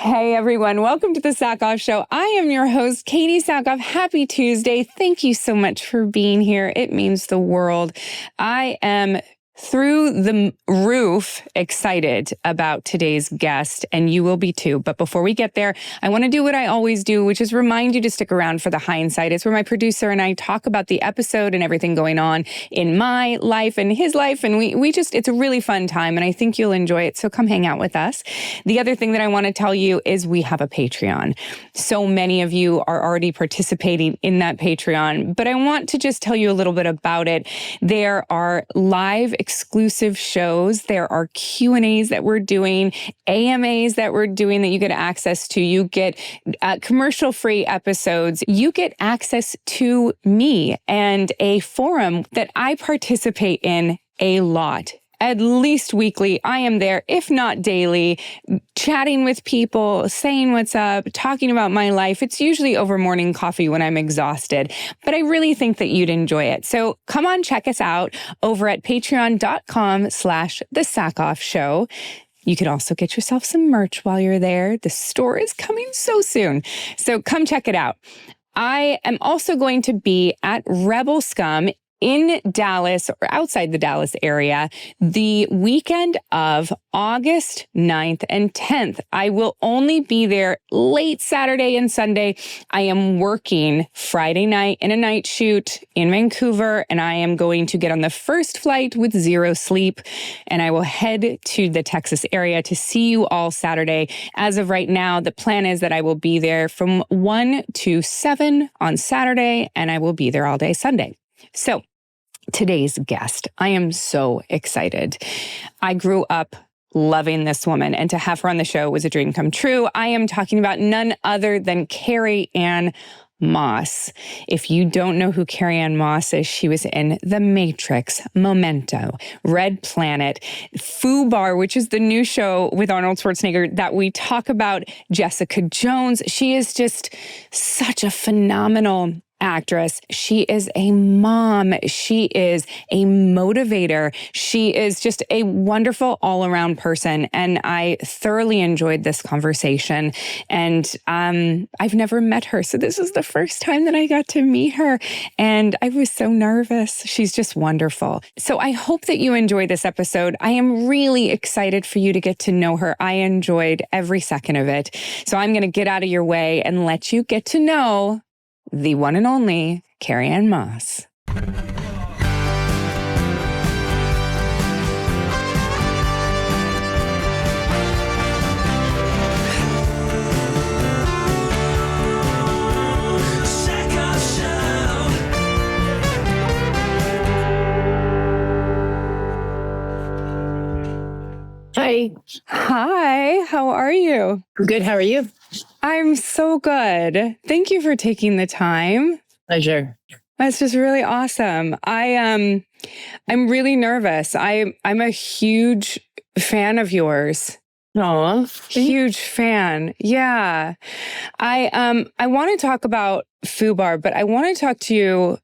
Hey everyone, welcome to the Sackhoff Show. I am your host, Katee Sackhoff. Happy Tuesday. Thank you so much for being here. It means the world. I am through the roof excited about today's guest, and you will be too. But before we get there, I want to do what I always do, which is remind you to stick around for the Hindsight. It's where my producer and I talk about the episode and everything going on in my life and his life. And we just, it's a really fun time, and I think you'll enjoy it. So come hang out with us. The other thing that I want to tell you is we have a Patreon. So many of you are already participating in that Patreon, but I want to just tell you a little bit about it. There are live exclusive shows. There are Q&As that we're doing, AMAs that we're doing that you get access to. You get commercial-free episodes. You get access to me and a forum that I participate in a lot. At least weekly, I am there, if not daily, chatting with people, saying what's up, talking about my life. It's usually over morning coffee when I'm exhausted, but I really think that you'd enjoy it. So come on, check us out over at patreon.com/The Sackhoff Show. You could also get yourself some merch while you're there. The store is coming so soon. So come check it out. I am also going to be at Rebel Scum in Dallas, or outside the Dallas area, the weekend of August 9th and 10th. I will only be there late Saturday and Sunday. I am working Friday night in a night shoot in Vancouver, and I am going to get on the first flight with zero sleep, and I will head to the Texas area to see you all Saturday. As of right now, the plan is that I will be there from 1 to 7 on Saturday, and I will be there all day Sunday. So today's guest, I am so excited. I grew up loving this woman, and to have her on the show was a dream come true. I am talking about none other than Carrie-Anne Moss. If you don't know who Carrie-Anne Moss is, she was in The Matrix, Memento, Red Planet, FUBAR, which is the new show with Arnold Schwarzenegger that we talk about, Jessica Jones. She is just such a phenomenal actress. She is a mom. She is a motivator. She is just a wonderful all-around person. And I thoroughly enjoyed this conversation. And I've never met her. So this is the first time that I got to meet her. And I was so nervous. She's just wonderful. So I hope that you enjoy this episode. I am really excited for you to get to know her. I enjoyed every second of it. So I'm going to get out of your way and let you get to know the one and only Carrie-Anne Moss. Hi. Hi, how are you? Good, how are you? I'm so good. Thank you for taking the time. Pleasure. That's just really awesome. I'm really nervous. I'm a huge fan of yours. Aw. Huge fan. Yeah. I want to talk about FUBAR, but I want to talk to you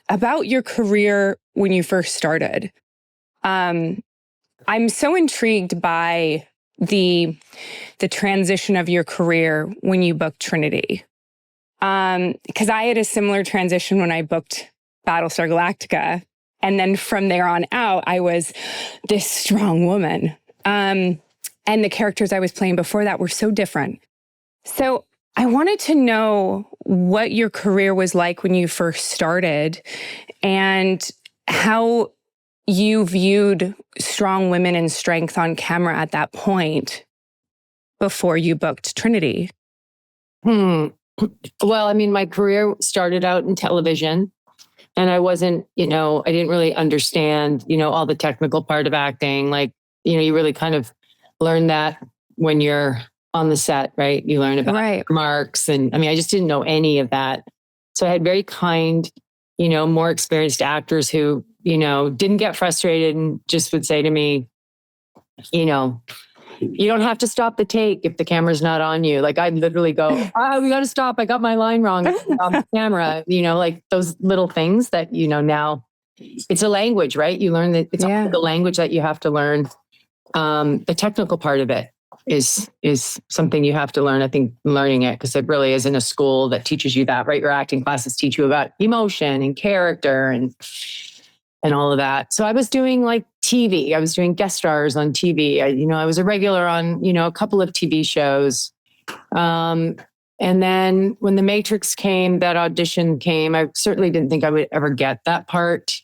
about your career when you first started. I'm so intrigued by the transition of your career when you booked Trinity. Because I had a similar transition when I booked Battlestar Galactica. And then from there on out, I was this strong woman. And the characters I was playing before that were so different. So I wanted to know what your career was like when you first started and how you viewed strong women and strength on camera at that point before you booked Trinity. Well, I mean, my career started out in television, and I wasn't, I didn't really understand, all the technical part of acting. Like, you really kind of learn that when you're on the set, right? You learn about marks. And I just didn't know any of that. So I had very kind, more experienced actors who, didn't get frustrated and just would say to me, you don't have to stop the take if the camera's not on you. Like I'd literally go, we got to stop. I got my line wrong on the camera, like those little things that, now it's a language, right? You learn that it's the language that you have to learn, the technical part of it. is something you have to learn. I think learning it, because it really isn't a school that teaches you that, right? Your acting classes teach you about emotion and character and all of that. So I was doing like TV. I was doing guest stars on TV. I was a regular on, a couple of TV shows. And then when The Matrix came, that audition came, I certainly didn't think I would ever get that part.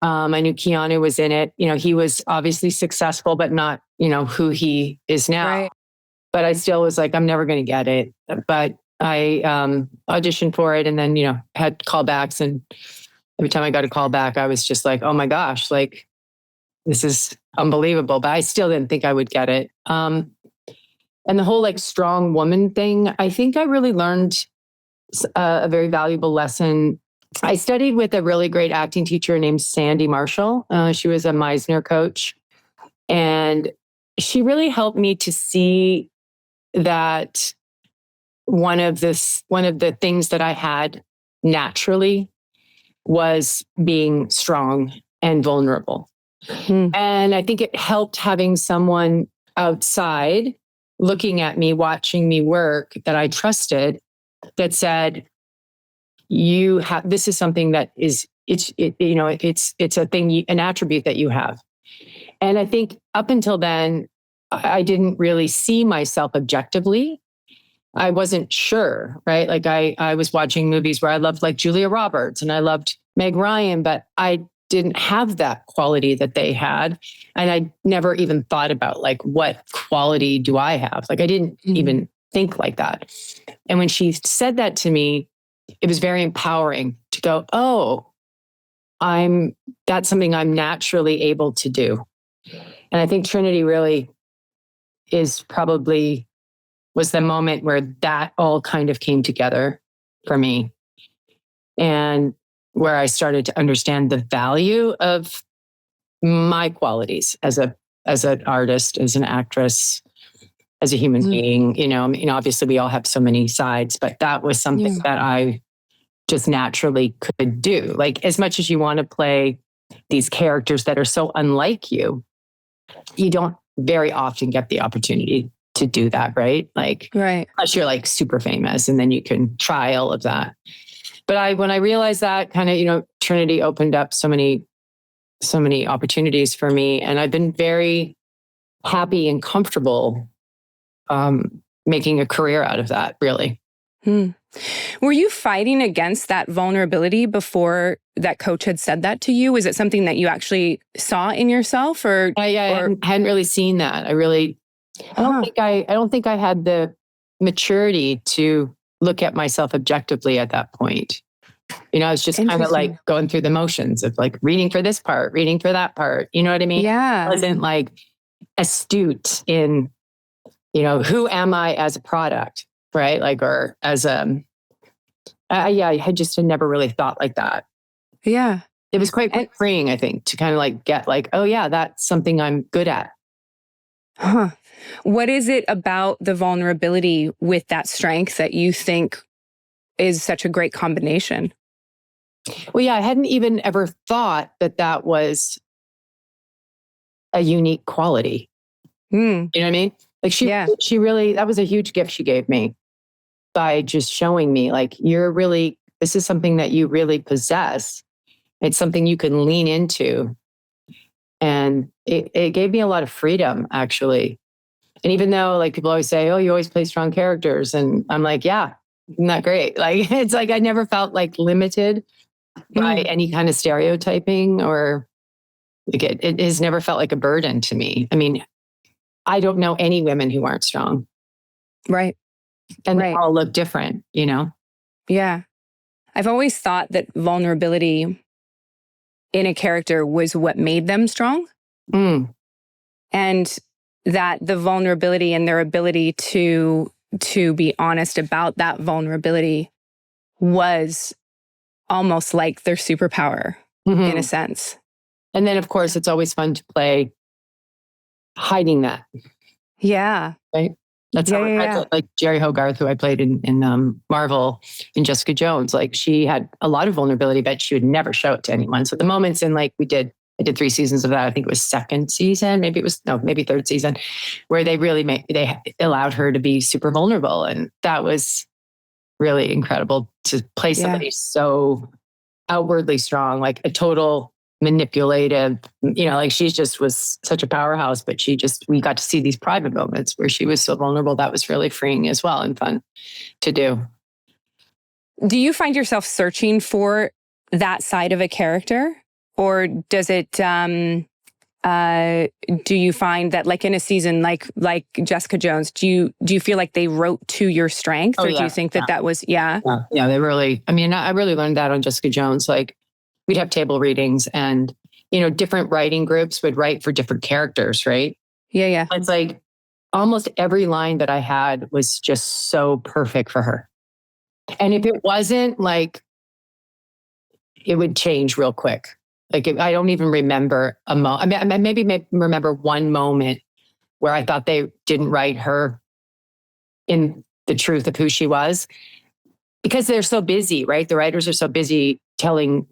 I knew Keanu was in it. He was obviously successful, but not, who he is now. Right. But I still was like, I'm never going to get it. But I auditioned for it and then, had callbacks. And every time I got a call back, I was just like, oh my gosh, like, this is unbelievable. But I still didn't think I would get it. And the whole like strong woman thing, I think I really learned a very valuable lesson. I studied with a really great acting teacher named Sandy Marshall. She was a Meisner coach. And she really helped me to see that one of the things that I had naturally was being strong and vulnerable. Mm. And I think it helped having someone outside looking at me, watching me work that I trusted, that said, this is something that it's a thing, an attribute that you have. And I think up until then, I didn't really see myself objectively. I wasn't sure, right? Like I was watching movies where I loved like Julia Roberts and I loved Meg Ryan, but I didn't have that quality that they had. And I never even thought about like, what quality do I have? Like I didn't even think like that. And when she said that to me, it was very empowering to go, oh, that's something I'm naturally able to do. And I think Trinity really was the moment where that all kind of came together for me. And where I started to understand the value of my qualities as an artist, as an actress, as a human being. Obviously we all have so many sides, but that was something that I just naturally could do. Like as much as you want to play these characters that are so unlike you, you don't very often get the opportunity to do that, right? Like, right. Unless you're like super famous and then you can try all of that. But when I realized that kind of, Trinity opened up so many opportunities for me. And I've been very happy and comfortable making a career out of that, really. Were you fighting against that vulnerability before that coach had said that to you? Was it something that you actually saw in yourself or? I hadn't really seen that. I don't think I had the maturity to look at myself objectively at that point. I was just kind of like going through the motions of like reading for this part, reading for that part. You know what I mean? Yeah. I wasn't like astute in, who am I as a product, right? Like, or as I had just never really thought like that. Yeah. It was quite freeing, I think, to kind of like get like, oh yeah, that's something I'm good at. Huh. What is it about the vulnerability with that strength that you think is such a great combination? Well, yeah, I hadn't even ever thought that was a unique quality. You know what I mean? Like she really, that was a huge gift she gave me by just showing me like, this is something that you really possess. It's something you can lean into. And it gave me a lot of freedom, actually. And even though like people always say, oh, you always play strong characters. And I'm like, yeah, isn't that great? Like, it's like, I never felt like limited by any kind of stereotyping or like it has never felt like a burden to me. I mean, I don't know any women who aren't strong. Right. And they all look different, Yeah. I've always thought that vulnerability in a character was what made them strong. And that the vulnerability and their ability to be honest about that vulnerability was almost like their superpower in a sense. And then of course it's always fun to play hiding that. Yeah. Right. That's how like Jeri Hogarth, who I played in Marvel in Jessica Jones. Like she had a lot of vulnerability, but she would never show it to anyone. So the moments in like we did I did 3 seasons of that. I think it was second season. Maybe third season, where they really they allowed her to be super vulnerable. And that was really incredible to play somebody so outwardly strong, like a total manipulative, like she just was such a powerhouse, but we got to see these private moments where she was so vulnerable. That was really freeing as well and fun to do. Do you find yourself searching for that side of a character? Or does it, do you find that like in a season like Jessica Jones, do you feel like they wrote to your strength? Or do you think that was, Yeah, they really, I really learned that on Jessica Jones. Like we'd have table readings and, different writing groups would write for different characters, right? Yeah. It's like almost every line that I had was just so perfect for her. And if it wasn't, like, it would change real quick. Like I don't even remember a moment. I maybe remember one moment where I thought they didn't write her in the truth of who she was, because they're so busy, right? The writers are so busy telling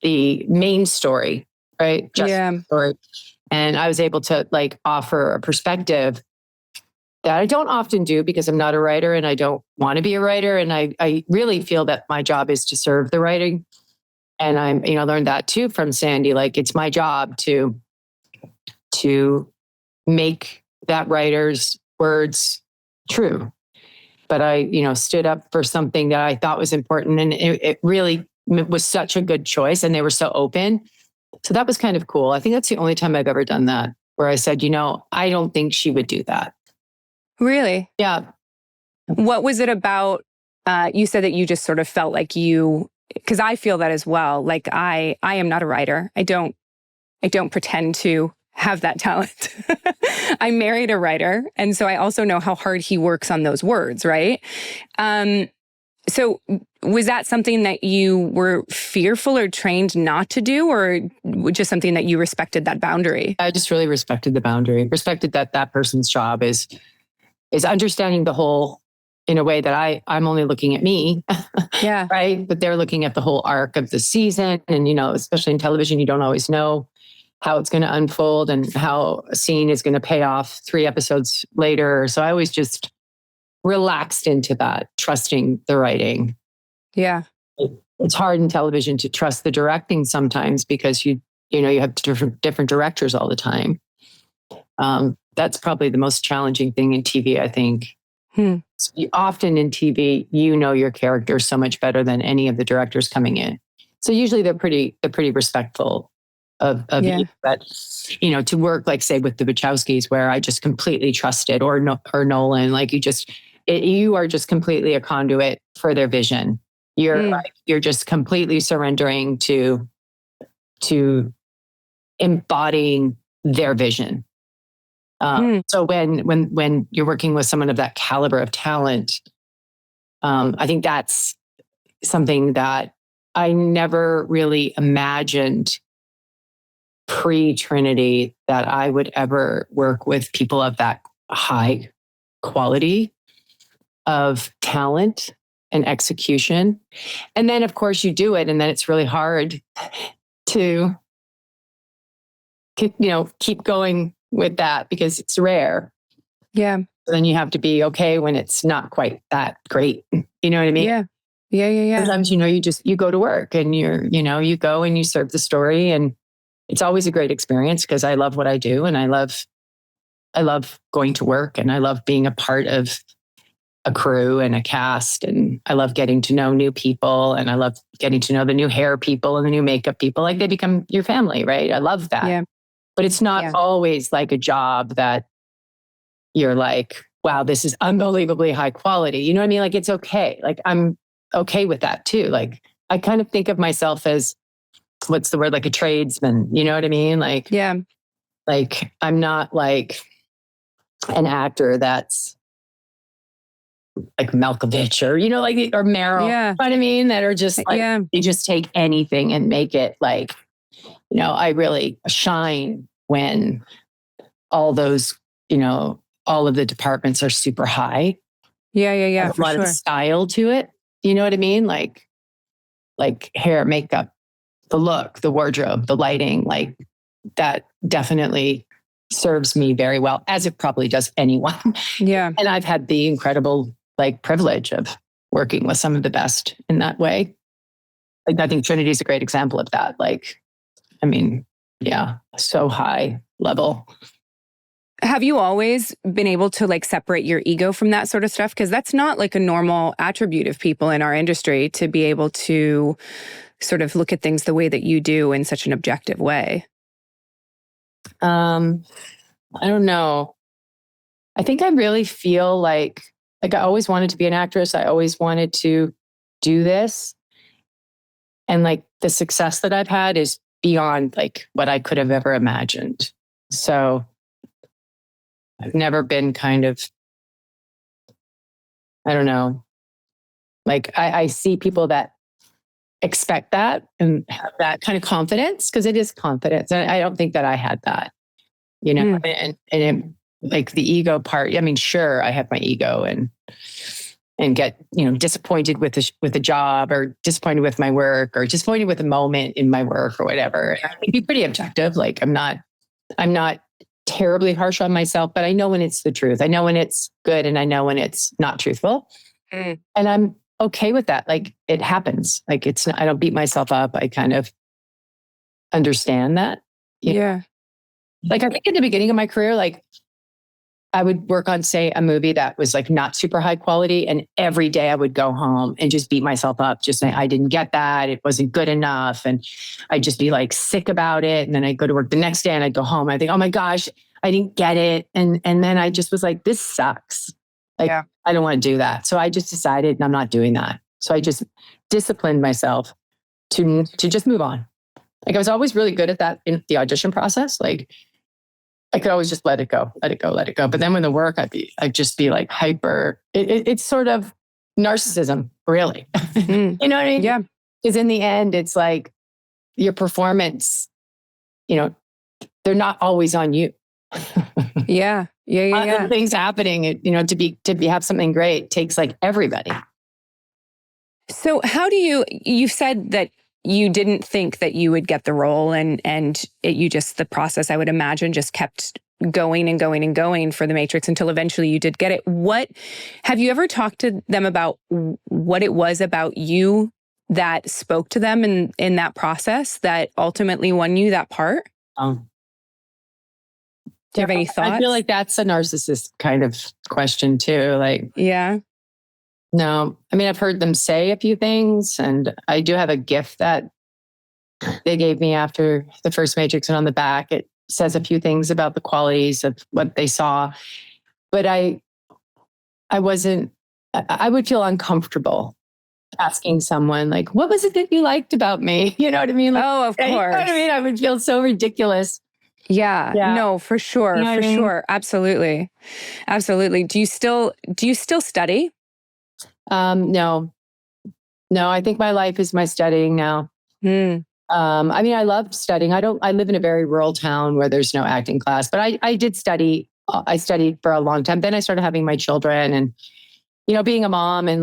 the main story, right? Just story. And I was able to like offer a perspective that I don't often do because I'm not a writer and I don't want to be a writer. And I really feel that my job is to serve the writing. And I'm, learned that too from Sandy. Like it's my job to make that writer's words true. But I, stood up for something that I thought was important. And it really was such a good choice. And they were so open. So that was kind of cool. I think that's the only time I've ever done that, where I said, I don't think she would do that. Really? Yeah. What was it about? You said that you just sort of felt like because I feel that as well. Like I am not a writer. I don't pretend to have that talent. I married a writer. And so I also know how hard he works on those words, right? So was that something that you were fearful or trained not to do, or just something that you respected that boundary? I just really respected the boundary, respected that person's job is understanding the whole in a way that I'm only looking at me. Yeah. Right. But they're looking at the whole arc of the season. And, especially in television, you don't always know how it's going to unfold and how a scene is going to pay off 3 episodes later. So I always just relaxed into that, trusting the writing. Yeah. It's hard in television to trust the directing sometimes because you have different directors all the time. That's probably the most challenging thing in TV, I think. Often in TV, your character so much better than any of the directors coming in. So usually they're pretty respectful of you. But to work like say with the Wachowskis, where I just completely trusted, or Nolan, like you are just completely a conduit for their vision. You're just completely surrendering to embodying their vision. So when you're working with someone of that caliber of talent, I think that's something that I never really imagined pre-Trinity, that I would ever work with people of that high quality of talent and execution. And then of course you do it, and then it's really hard to keep going with that because it's rare. Yeah. Then you have to be okay when it's not quite that great. You know what I mean? Yeah. Sometimes, you go to work and you go and you serve the story, and it's always a great experience because I love what I do, and I love going to work, and I love being a part of a crew and a cast, and I love getting to know new people, and I love getting to know the new hair people and the new makeup people. Like they become your family, right? I love that. Yeah. But it's not always like a job that you're like, wow, this is unbelievably high quality. You know what I mean? Like, it's okay. Like, I'm okay with that too. Like, I kind of think of myself as, what's the word? Like a tradesman. You know what I mean? Like, like I'm not like an actor that's like Malkovich or, or Meryl. Yeah. You know what I mean? That are just like, they just take anything and make it like, I really shine when all those, all of the departments are super high. Yeah. There's a lot of style to it. You know what I mean? Like hair, makeup, the look, the wardrobe, the lighting, like that definitely serves me very well, as it probably does anyone. Yeah. And I've had the incredible privilege of working with some of the best in that way. I think Trinity is a great example of that. So high level. Have you always been able to separate your ego from that sort of stuff? Because that's not a normal attribute of people in our industry, to be able to sort of look at things the way that you do in such an objective way. I don't know. I think I really feel like I always wanted to be an actress. I always wanted to do this. And the success that I've had is beyond what I could have ever imagined. So I've never been kind of, I don't know, I see people that expect that and have that kind of confidence, because it is confidence. And I don't think that I had that, the ego part. I mean, sure, I have my ego and get, disappointed with a job, or disappointed with my work, or disappointed with a moment in my work or whatever. I can be pretty objective. I'm not terribly harsh on myself, but I know when it's the truth. I know when it's good, and I know when it's not truthful. And I'm okay with that. It happens. It's not, I don't beat myself up. I kind of understand that. Yeah. I think at the beginning of my career, I would work on, say, a movie that was not super high quality. And every day I would go home and just beat myself up, just saying, I didn't get that. It wasn't good enough. And I'd just be sick about it. And then I'd go to work the next day and I'd go home. And I think, oh my gosh, I didn't get it. And then I just was this sucks. I don't want to do that. So I just decided, I'm not doing that. So I just disciplined myself to just move on. I was always really good at that in the audition process. I could always just let it go. But then when the work, I'd just be hyper. It's sort of narcissism, really. You know what I mean? Yeah. Because in the end, it's your performance, they're not always on you. Yeah. Other things happening, to have something great takes everybody. So how do you said that you didn't think that you would get the role, and the process, I would imagine, just kept going and going and going for The Matrix until eventually you did get it. What have you ever talked to them about, what it was about you that spoke to them in that process that ultimately won you that part? Do you have any thoughts? I feel that's a narcissist kind of question too. Yeah. No, I mean, I've heard them say a few things, and I do have a gift that they gave me after the first Matrix, and on the back, it says a few things about the qualities of what they saw. But I would feel uncomfortable asking someone what was it that you liked about me? You know what I mean? Oh, of course. You know what I mean? I would feel so ridiculous. Yeah. No, for sure. You know for sure. Absolutely. Absolutely. Do you still study? No, I think my life is my studying now. I love studying. I live in a very rural town where there's no acting class, but I did study. I studied for a long time. Then I started having my children and, being a mom and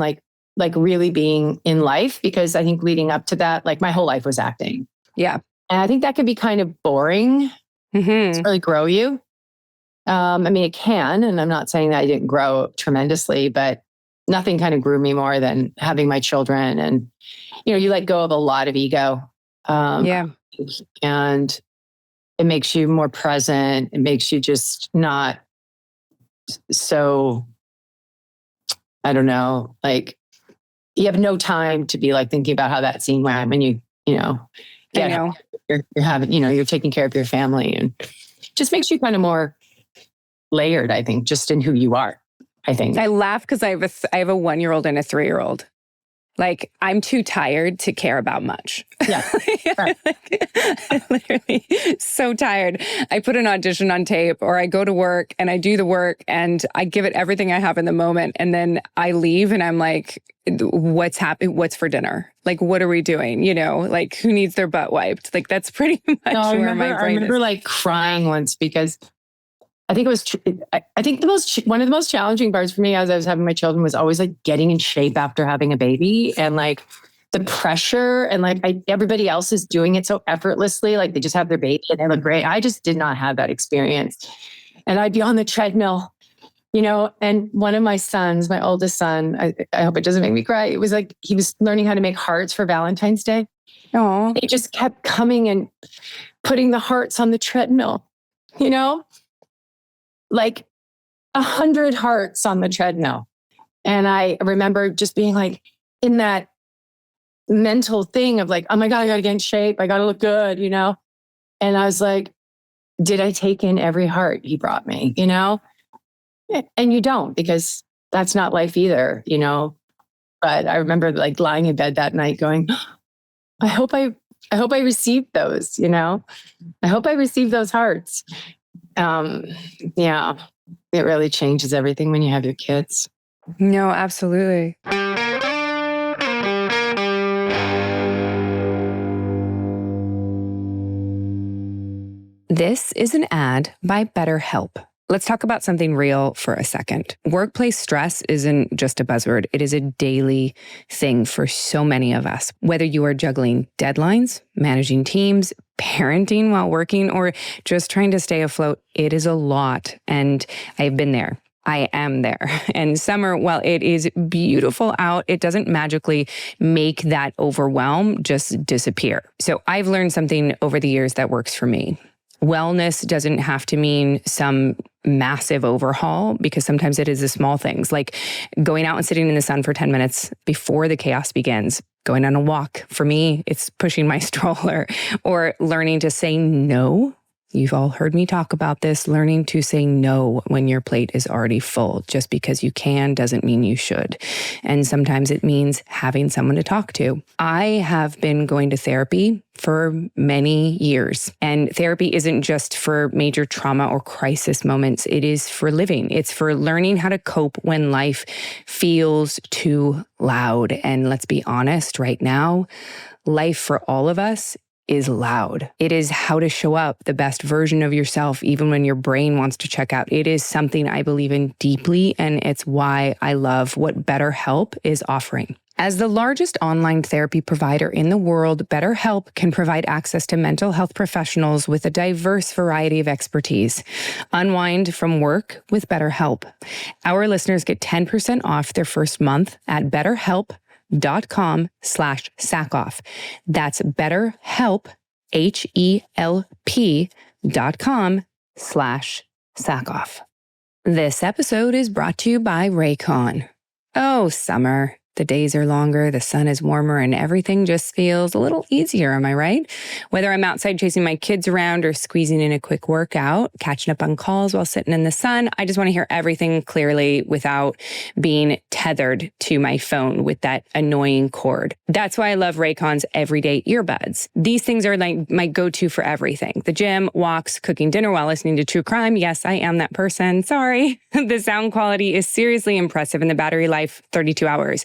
really being in life, because I think leading up to that, my whole life was acting. Yeah. And I think that can be kind of boring. To really grow you. It can, and I'm not saying that I didn't grow tremendously, but nothing kind of grew me more than having my children. And, you let go of a lot of ego. And it makes you more present. It makes you just not so, I don't know, you have no time to be thinking about how that scene went when you're having, you're taking care of your family, and just makes you kind of more layered, I think, just in who you are. I think I laugh because I have a 1-year-old and a 3-year-old. I'm too tired to care about much. Yeah. Right. Literally so tired. I put an audition on tape, or I go to work and I do the work and I give it everything I have in the moment. And then I leave and I'm what's happening? What's for dinner? What are we doing? Who needs their butt wiped? That's pretty much where my brain is. I remember crying once because I think it was, I think one of the most challenging parts for me as I was having my children was always getting in shape after having a baby. And the pressure and like everybody else is doing it so effortlessly. Like they just have their baby and they look great. I just did not have that experience. And I'd be on the treadmill, and one of my sons, my oldest son, I hope it doesn't make me cry. It was like, he was learning how to make hearts for Valentine's Day. Oh, He just kept coming and putting the hearts on the treadmill, like 100 hearts on the treadmill. And I remember just being like in that mental thing of like, oh my God, I got to get in shape. I got to look good, And I was like, did I take in every heart he brought me, And you don't, because that's not life either, But I remember like lying in bed that night going, I hope I received those, I hope I received those hearts. Yeah, it really changes everything when you have your kids. No, absolutely. This is an ad by BetterHelp. Let's talk about something real for a second. Workplace stress isn't just a buzzword. It is a daily thing for so many of us. Whether you are juggling deadlines, managing teams, parenting while working, or just trying to stay afloat, it is a lot. And I've been there. I am there. And summer, while it is beautiful out, it doesn't magically make that overwhelm just disappear. So I've learned something over the years that works for me. Wellness doesn't have to mean some massive overhaul, because sometimes it is the small things, like going out and sitting in the sun for 10 minutes before the chaos begins, going on a walk. For me, it's pushing my stroller, or learning to say no. You've all heard me talk about this, learning to say no when your plate is already full. Just because you can doesn't mean you should. And sometimes it means having someone to talk to. I have been going to therapy for many years, and therapy isn't just for major trauma or crisis moments. It is for living. It's for learning how to cope when life feels too loud. And let's be honest, right now, life for all of us is loud. It is how to show up the best version of yourself, even when your brain wants to check out. It is something I believe in deeply, and it's why I love what BetterHelp is offering. As the largest online therapy provider in the world, BetterHelp can provide access to mental health professionals with a diverse variety of expertise. Unwind from work with BetterHelp. Our listeners get 10% off their first month at BetterHelp.com/Sackhoff. That's BetterHelp, HELP.com/Sackhoff. This episode is brought to you by Raycon. Oh, summer. The days are longer, the sun is warmer, and everything just feels a little easier, am I right? Whether I'm outside chasing my kids around or squeezing in a quick workout, catching up on calls while sitting in the sun, I just want to hear everything clearly without being tethered to my phone with that annoying cord. That's why I love Raycon's everyday earbuds. These things are like my go-to for everything. The gym, walks, cooking dinner while listening to true crime. Yes, I am that person. Sorry. The sound quality is seriously impressive, and the battery life, 32 hours.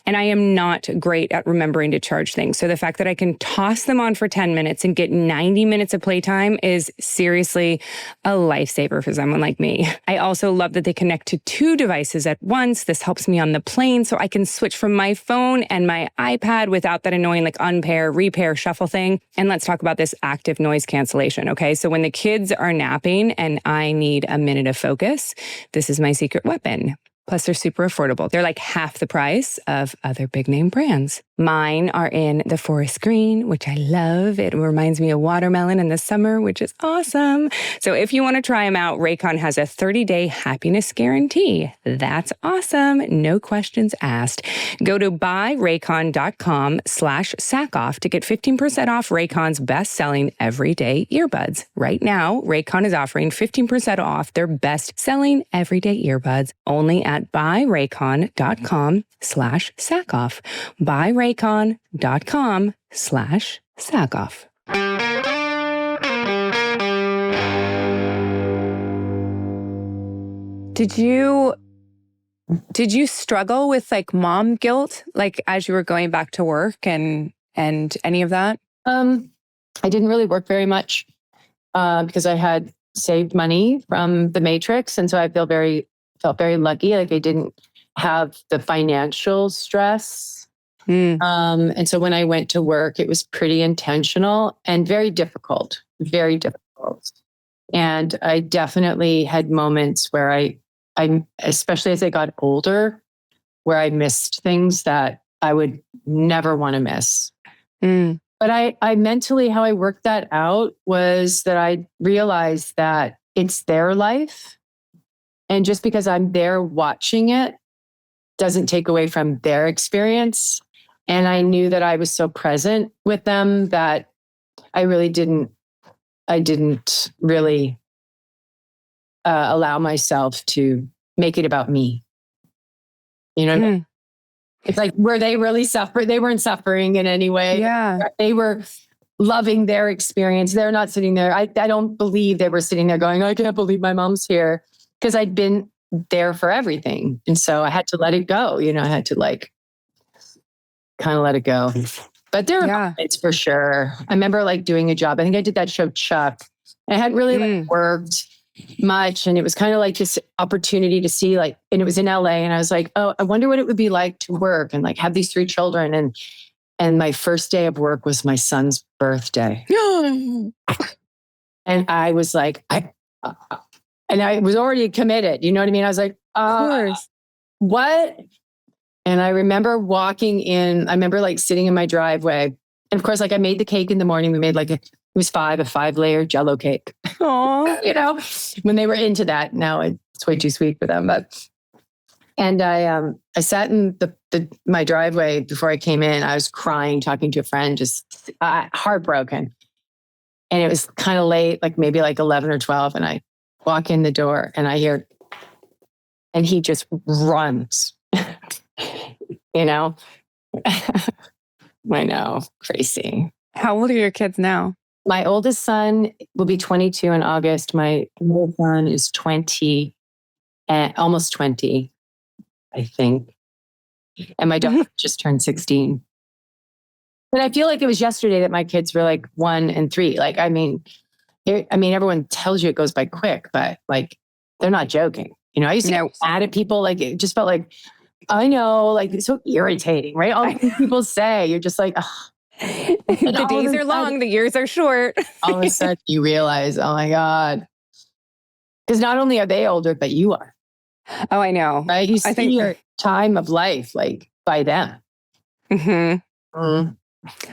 And I am not great at remembering to charge things. So the fact that I can toss them on for 10 minutes and get 90 minutes of playtime is seriously a lifesaver for someone like me. I also love that they connect to 2 devices at once. This helps me on the plane, so I can switch from my phone and my iPad without that annoying like unpair, repair, shuffle thing. And let's talk about this active noise cancellation, okay? So when the kids are napping and I need a minute of focus, this is my secret weapon. Plus, they're super affordable. They're like half the price of other big name brands. Mine are in the forest green, which I love. It reminds me of watermelon in the summer, which is awesome. So if you want to try them out, Raycon has a 30-day happiness guarantee. That's awesome. No questions asked. Go to buyraycon.com/Sackhoff to get 15% off Raycon's best-selling everyday earbuds. Right now, Raycon is offering 15% off their best-selling everyday earbuds only at buyraycon.com/Sackhoff. buyraycon.com/Sackhoff. Did you struggle with like mom guilt, like as you were going back to work and any of that? I didn't really work very much because I had saved money from the Matrix, and so I felt very lucky. Like I didn't have the financial stress And so when I went to work, it was pretty intentional and very difficult, very difficult. And I definitely had moments where I, especially as I got older, where I missed things that I would never want to miss. But I mentally, how I worked that out was that I realized that it's their life. And just because I'm there watching it doesn't take away from their experience. And I knew that I was so present with them that I didn't really allow myself to make it about me. You know, it's like, were they really suffering? They weren't suffering in any way. Yeah. They were loving their experience. They're not sitting there. I don't believe they were sitting there going, I can't believe my mom's here, because I'd been there for everything. And so I had to let it go. You know, I had to kind of let it go. But there are moments for sure. I remember doing a job. I think I did that show, Chuck. I hadn't really worked much. And it was kind of like this opportunity to see and it was in LA. And I was like, oh, I wonder what it would be like to work and have these 3 children. And my first day of work was my son's birthday. And I was like, and I was already committed. You know what I mean? I was like, of course. What? And I remember walking in, I remember sitting in my driveway. And of course, I made the cake in the morning. We made it was a 5-layer Jell-O cake. Aww. You know, when they were into that. Now it's way too sweet for them. And I sat in my driveway before I came in. I was crying, talking to a friend, just heartbroken. And it was kind of late, maybe 11 or 12. And I walk in the door and I hear, and he just runs, you know? I know, crazy. How old are your kids now? My oldest son will be 22 in August. My middle son is 20, almost 20, I think. And my daughter just turned 16. But I feel like it was yesterday that my kids were 1 and 3. Everyone tells you it goes by quick, but they're not joking. You know, I used to get mad at people. It just felt I know, it's so irritating, right? All the things people say, you're just ugh. The days are long, the years are short. All of a sudden you realize, oh my God. Because not only are they older, but you are. Oh, I know. Right? You see your time of life by them. I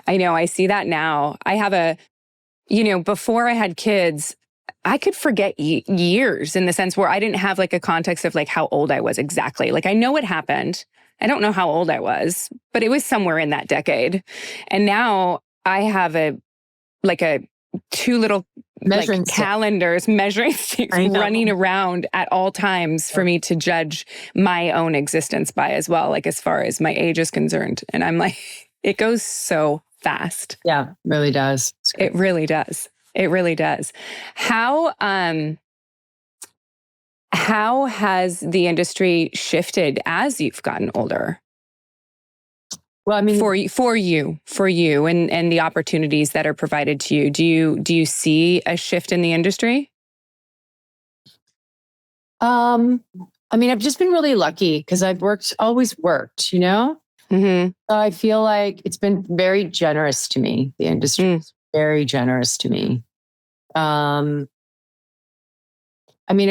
know. I see that now. I have before I had kids, I could forget years in the sense where I didn't have a context of how old I was exactly. I know it happened. I don't know how old I was, but it was somewhere in that decade. And now I have a 2 little calendars, measuring sticks running around at all times for me to judge my own existence by as well, as far as my age is concerned. And I'm it goes so fast. Yeah, it really does. It really does. It really does. How has the industry shifted as you've gotten older? Well, I mean, for you and the opportunities that are provided to you, do you see a shift in the industry? I've just been really lucky because I've always worked, you know? So I feel like it's been very generous to me. The industry is very generous to me. I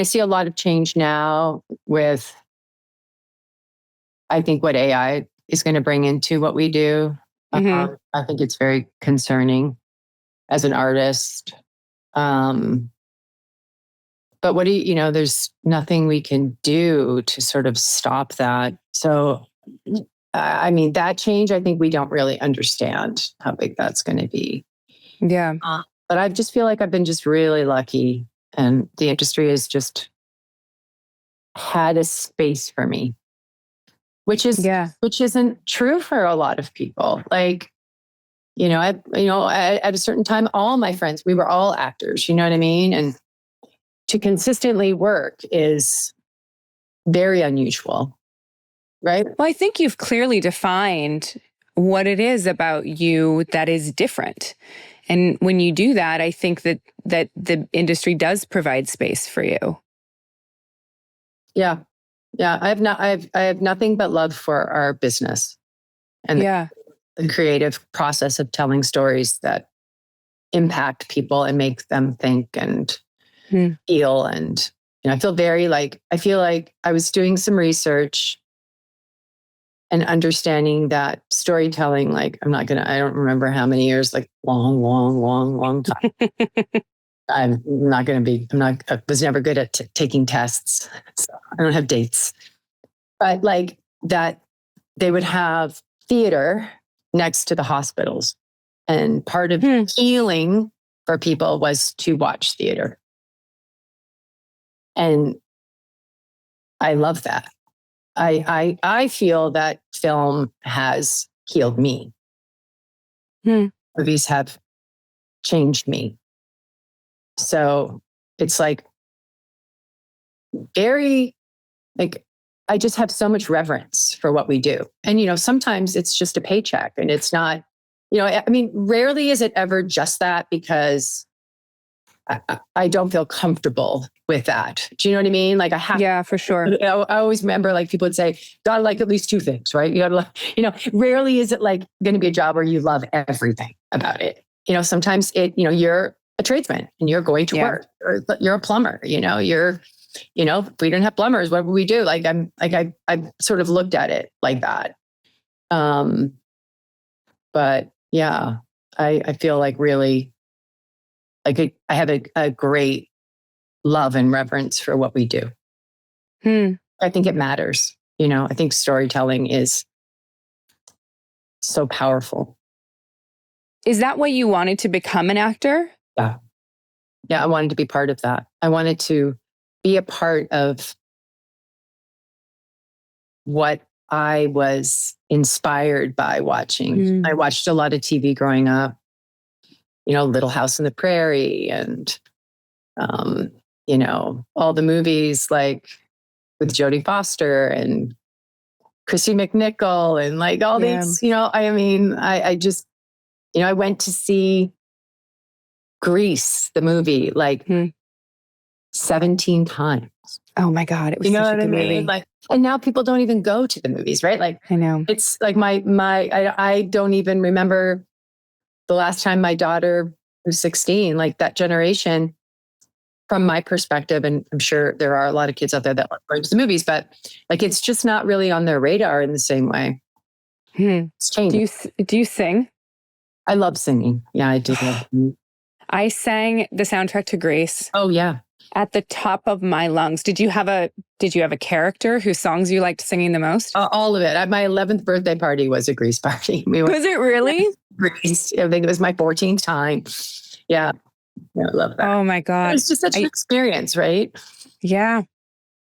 see a lot of change now with, I think, what AI is going to bring into what we do. I think it's very concerning as an artist. But what there's nothing we can do to sort of stop that. So, that change, I think we don't really understand how big that's going to be. Yeah. But I just feel like I've been just really lucky, and the industry has just had a space for me, which isn't true for a lot of people. At a certain time, all my friends, we were all actors, you know what I mean? And to consistently work is very unusual, right? Well, I think you've clearly defined what it is about you that is different. And when you do that, I think that the industry does provide space for you. Yeah. I have nothing but love for our business. and the creative process of telling stories that impact people and make them think and feel. And I feel like I was doing some research and understanding that storytelling, like I don't remember how many years, like long time. I was never good at taking tests. So I don't have dates, but like that they would have theater next to the hospitals. And part of healing for people was to watch theater. And I love that. I feel that film has healed me. Movies have changed me. So it's like very, like, I just have so much reverence for what we do. And, sometimes it's just a paycheck and it's not, rarely is it ever just that, because I don't feel comfortable with that. Do you know what I mean? Like I have, yeah, for sure. I always remember like people would say, gotta like at least two things, right? You gotta, rarely is it like going to be a job where you love everything about it. Sometimes you're a tradesman and you're going to work, or you're a plumber, if we didn't have plumbers, what would we do? Like I sort of looked at it like that. But yeah, I feel like really, like I have a great love and reverence for what we do. I think it matters. I think storytelling is so powerful. Is that why you wanted to become an actor? Yeah. Yeah, I wanted to be part of that. I wanted to be a part of what I was inspired by watching. I watched a lot of TV growing up, Little House on the Prairie and, all the movies like with Jodie Foster and Christy McNichol and like all these, I just, I went to see Grease, the movie, like 17 times. Oh my God. It was such a good movie. Like, and now people don't even go to the movies, right? Like, I know. It's like I don't even remember the last time my daughter was 16, like that generation, from my perspective. And I'm sure there are a lot of kids out there that like going to the movies, but like, it's just not really on their radar in the same way. It's changing. Do you sing? I love singing. Yeah, I do. I sang the soundtrack to Grease. Oh yeah. At the top of my lungs. Did you have a character whose songs you liked singing the most? All of it. At my 11th birthday party was a Grease party. Was it really? Grease. I think it was my 14th time. Yeah. I love that. Oh my God. It's just such an experience, right? Yeah,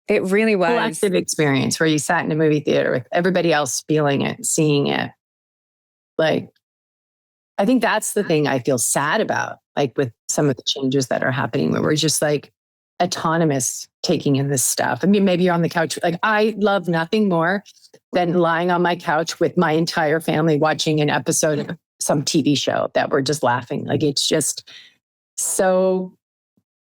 it really was. Collective experience where you sat in a movie theater with everybody else feeling it, seeing it. Like, I think that's the thing I feel sad about, like with some of the changes that are happening where we're just like autonomous taking in this stuff. I mean, maybe you're on the couch. Like I love nothing more than lying on my couch with my entire family watching an episode of some TV show that we're just laughing. Like it's just so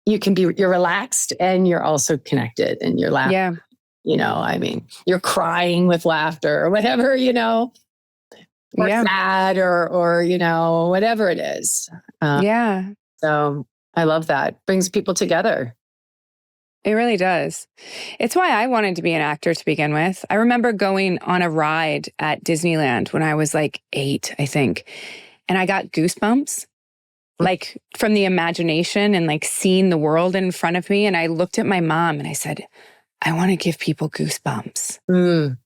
you're relaxed and you're also connected and you're laughing. Yeah. You're crying with laughter or whatever, or sad or, whatever it is. So I love that. Brings people together. It really does. It's why I wanted to be an actor to begin with. I remember going on a ride at Disneyland when I was like 8, I think. And I got goosebumps, like from the imagination and like seeing the world in front of me. And I looked at my mom and I said, I want to give people goosebumps.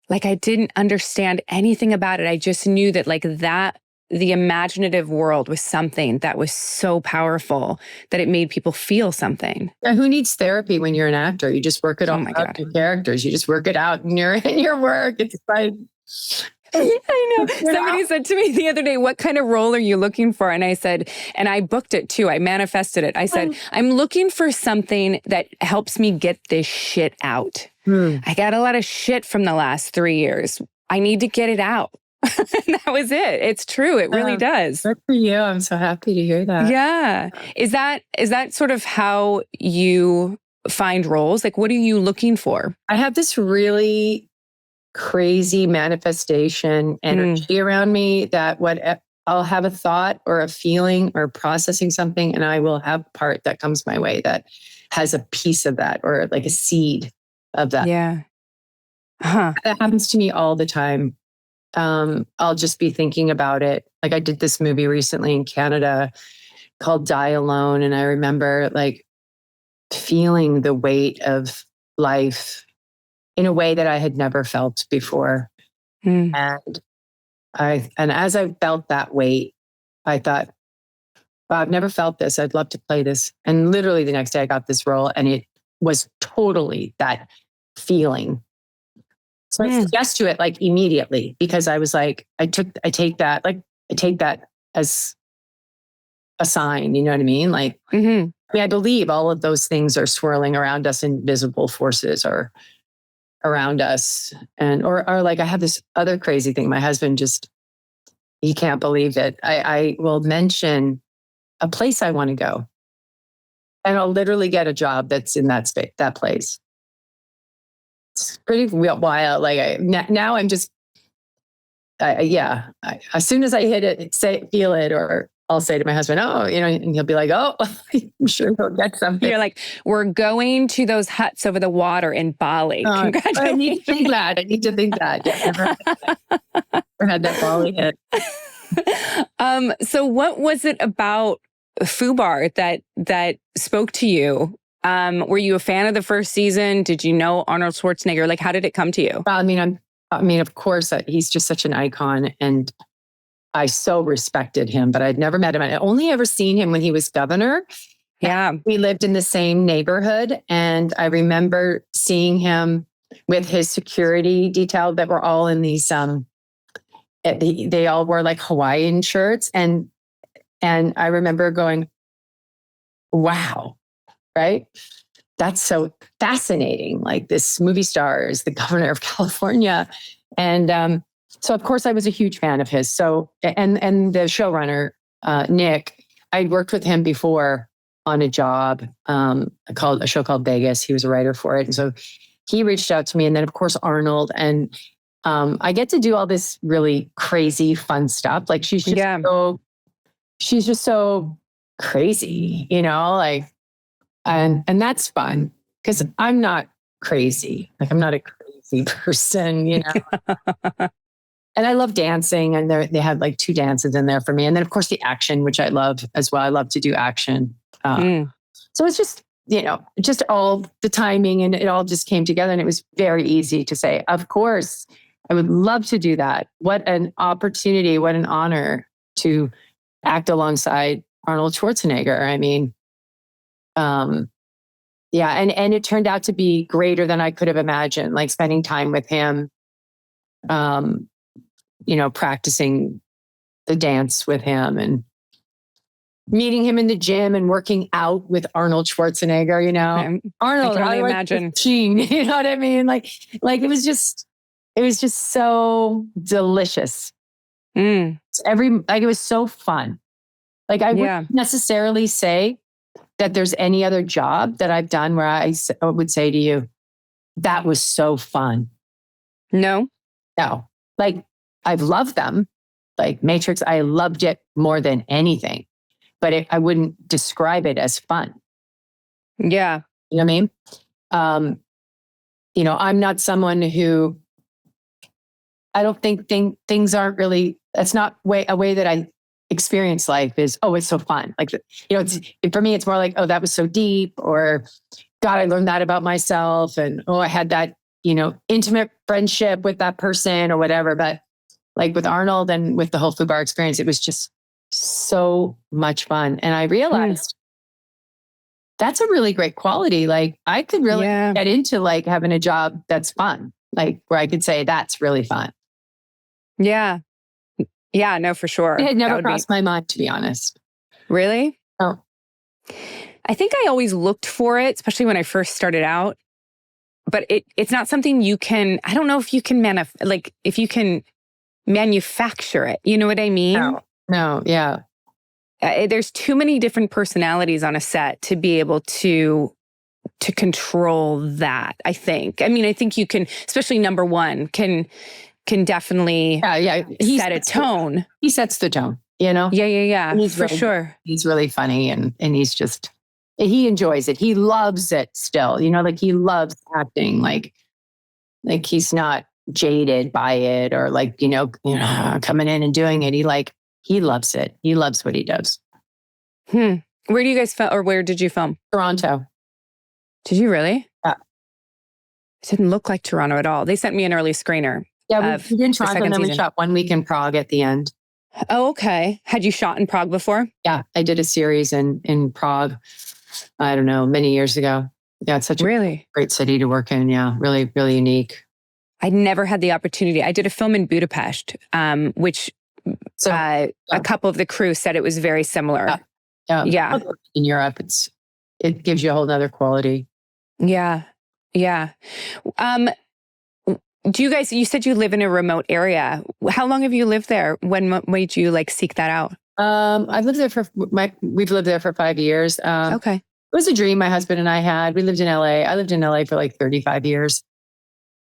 Like I didn't understand anything about it. I just knew that the imaginative world was something that was so powerful that it made people feel something. Yeah, who needs therapy when you're an actor? You just work it all out your characters. You just work it out in your work. It's like I know. Somebody said to me the other day, what kind of role are you looking for? And I said, and I booked it too. I manifested it. I said, I'm looking for something that helps me get this shit out. I got a lot of shit from the last 3 years. I need to get it out. And that was it. It's true. It really does. Good for you. I'm so happy to hear that. Yeah. Is that sort of how you find roles? Like, what are you looking for? I have this really crazy manifestation energy around me that I'll have a thought or a feeling or processing something, and I will have part that comes my way that has a piece of that or like a seed of that. Yeah. Huh. That happens to me all the time. I'll just be thinking about it. Like I did this movie recently in Canada called Die Alone. And I remember like feeling the weight of life in a way that I had never felt before. And as I felt that weight, I thought, wow, I've never felt this. I'd love to play this. And literally the next day I got this role and it was totally that feeling. So I said yes to it like immediately because I was like, I take that as a sign, you know what I mean? Like, I mean, I believe all of those things are swirling around us, invisible forces are around us. And, or like, I have this other crazy thing. My husband he can't believe it. I will mention a place I want to go and I'll literally get a job that's in that space, that place. It's pretty wild. Like now I'm just, as soon as I hit it, feel it, or I'll say to my husband, oh, and he'll be like, oh, I'm sure he'll get something. You're like, we're going to those huts over the water in Bali. Congratulations. I need to think that. Yeah, never had that Bali hit. So what was it about FUBAR that spoke to you? Were you a fan of the first season? Did you know Arnold Schwarzenegger? Like, how did it come to you? I mean, of course, he's just such an icon, and I so respected him, but I'd never met him. I'd only ever seen him when he was governor. Yeah. We lived in the same neighborhood, and I remember seeing him with his security detail that were all in these, they all wore like Hawaiian shirts. And I remember going, wow, right? That's so fascinating. Like this movie star is the governor of California. And so of course I was a huge fan of his. So, and the showrunner, Nick, I'd worked with him before on a job called a show called Vegas. He was a writer for it. And so he reached out to me. And then of course, Arnold. And I get to do all this really crazy, fun stuff. Like she's just so crazy, like, and that's fun because I'm not crazy. Like I'm not a crazy person, And I love dancing, and they had like 2 dances in there for me. And then of course the action, which I love as well. I love to do action. So it's just, just all the timing, and it all just came together, and it was very easy to say, of course, I would love to do that. What an opportunity, what an honor to act alongside Arnold Schwarzenegger. I mean, and it turned out to be greater than I could have imagined, like spending time with him, practicing the dance with him and meeting him in the gym and working out with Arnold Schwarzenegger, Arnold, I can only I like imagine. machine, you know what I mean? Like it was just so delicious. It was so fun. Like I wouldn't necessarily say that there's any other job that I've done where I would say to you, that was so fun. No. Like I've loved them. Like Matrix, I loved it more than anything, but I wouldn't describe it as fun. Yeah. You know what I mean? I'm not someone who, I don't think things aren't really, that's not a way that I experience life is, oh, it's so fun. Like, for me, it's more like, oh, that was so deep, or God, I learned that about myself. And, oh, I had that, intimate friendship with that person or whatever. But like with Arnold and with the whole FUBAR experience, it was just so much fun. And I realized that's a really great quality. Like I could really get into like having a job that's fun, like where I could say that's really fun. Yeah. Yeah, no, for sure. It had never crossed my mind, to be honest. Really? Oh. I think I always looked for it, especially when I first started out. But it's not something you can, I don't know if you can if you can manufacture it. You know what I mean? No, yeah. There's too many different personalities on a set to be able to to control that, I think. I mean, I think you can, especially number one, can definitely set a tone. He sets the tone, you know? Yeah, for really, sure. He's really funny and he's just, he enjoys it. He loves it still, you know, like he loves acting. Like he's not jaded by it or like, you know, coming in and doing it. He loves it. He loves what he does. Where do you guys film, or where did you film? Toronto. Did you really? Yeah. It didn't look like Toronto at all. They sent me an early screener. Yeah, we did Toronto and then we shot 1 week in Prague at the end. Oh, okay. Had you shot in Prague before? Yeah, I did a series in Prague, I don't know, many years ago. Yeah, it's such a great city to work in. Yeah, really, really unique. I never had the opportunity. I did a film in Budapest, which a couple of the crew said it was very similar. Yeah. In Europe, it gives you a whole nother quality. Yeah. Do you guys, you said you live in a remote area. How long have you lived there? When made you like seek that out? We've lived there for 5 years. Okay. It was a dream my husband and I had. We lived in LA. I lived in LA for like 35 years.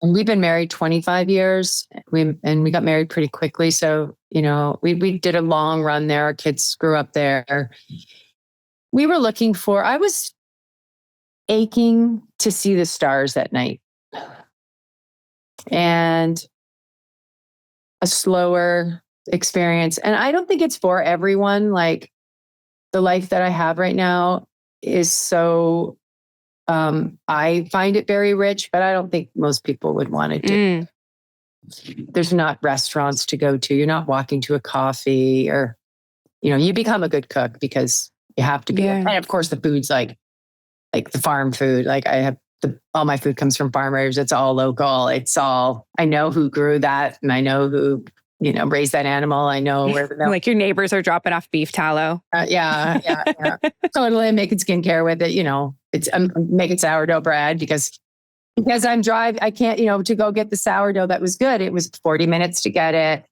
And we've been married 25 years. We got married pretty quickly. So, you know, we did a long run there. Our kids grew up there. I was aching to see the stars at night. And a slower experience. And I don't think it's for everyone. Like the life that I have right now is so, I find it very rich, but I don't think most people would want to do it. There's not restaurants to go to. You're not walking to a coffee or, you know, you become a good cook because you have to be. And of course the food's like the farm food. Like I have all my food comes from farmers. It's all local. I know who grew that and I know who, you know, raised that animal. I know where the milk. Like your neighbors are dropping off beef tallow. Yeah. Totally. I'm making skincare with it. You know, I'm making sourdough bread because I can't, you know, to go get the sourdough that was good. It was 40 minutes to get it,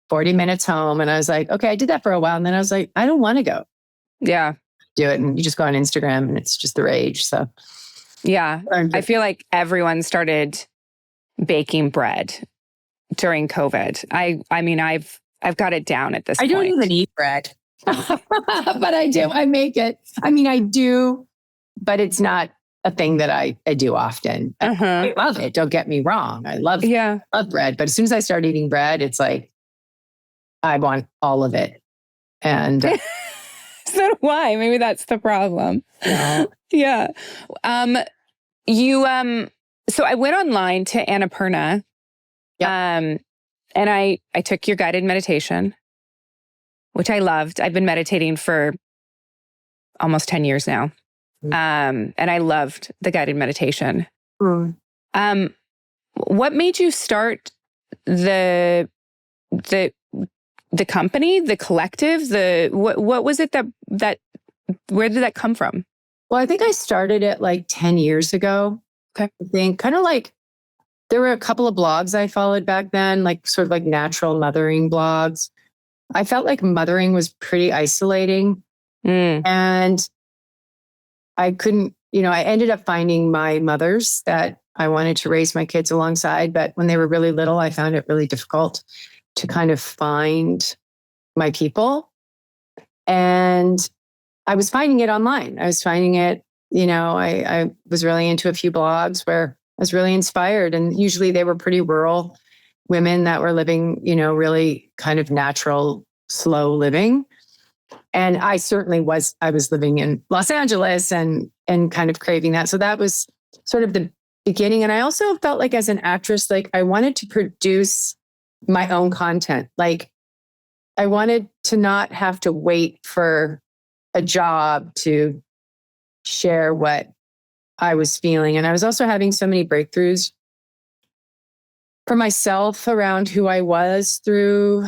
40 minutes home. And I was like, okay, I did that for a while. And then I was like, I don't want to go. Yeah. Do it. And you just go on Instagram and it's just the rage. So. Yeah. I feel like everyone started baking bread during COVID. I mean, I've got it down at this point. I don't even eat bread, but I do. I make it. I mean, I do, but it's not a thing that I do often. I love it. Don't get me wrong. I love bread. But as soon as I start eating bread, it's like, I want all of it. And so do I. Maybe that's the problem. Yeah. So I went online to Annapurna. And I took your guided meditation, which I loved. I've been meditating for almost 10 years now. And I loved the guided meditation. What made you start the company, the collective, what was it that where did that come from? Well, I think I started it like 10 years ago. Okay. I think kind of like there were a couple of blogs I followed back then, like sort of like natural mothering blogs. I felt like mothering was pretty isolating. And I couldn't, you know, I ended up finding my mothers that I wanted to raise my kids alongside. But when they were really little, I found it really difficult to kind of find my people. And I was finding it online. I was finding it, you know, I was really into a few blogs where I was really inspired. And usually they were pretty rural women that were living, you know, really kind of natural, slow living. And I certainly was living in Los Angeles and kind of craving that. So that was sort of the beginning. And I also felt like as an actress, like I wanted to produce my own content. Like I wanted to not have to wait for a job to share what I was feeling. And I was also having so many breakthroughs for myself around who I was through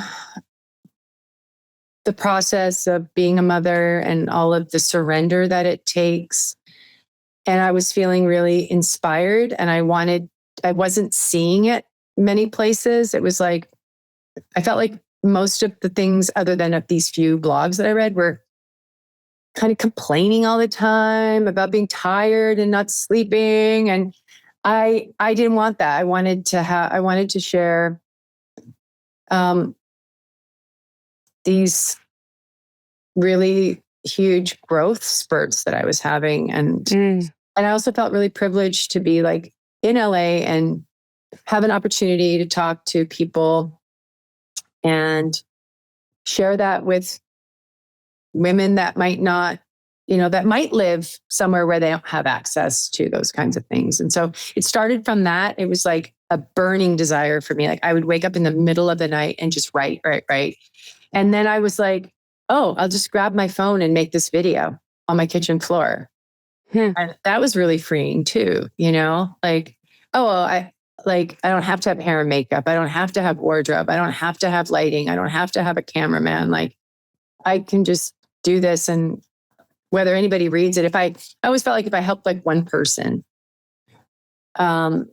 the process of being a mother and all of the surrender that it takes. And I was feeling really inspired and I wasn't seeing it many places. It was like, I felt like most of the things other than of these few blogs that I read were kind of complaining all the time about being tired and not sleeping. And I didn't want that. I wanted to share these really huge growth spurts that I was having. And I also felt really privileged to be like in LA and have an opportunity to talk to people and share that with women that might not, that might live somewhere where they don't have access to those kinds of things. And so it started from that. It was like a burning desire for me. Like I would wake up in the middle of the night and just write. And then I was like, oh, I'll just grab my phone and make this video on my kitchen floor. And that was really freeing too, like, oh, well, I don't have to have hair and makeup. I don't have to have wardrobe. I don't have to have lighting. I don't have to have a cameraman. Like I can just do this. And whether anybody reads it, I always felt like if I helped like one person, and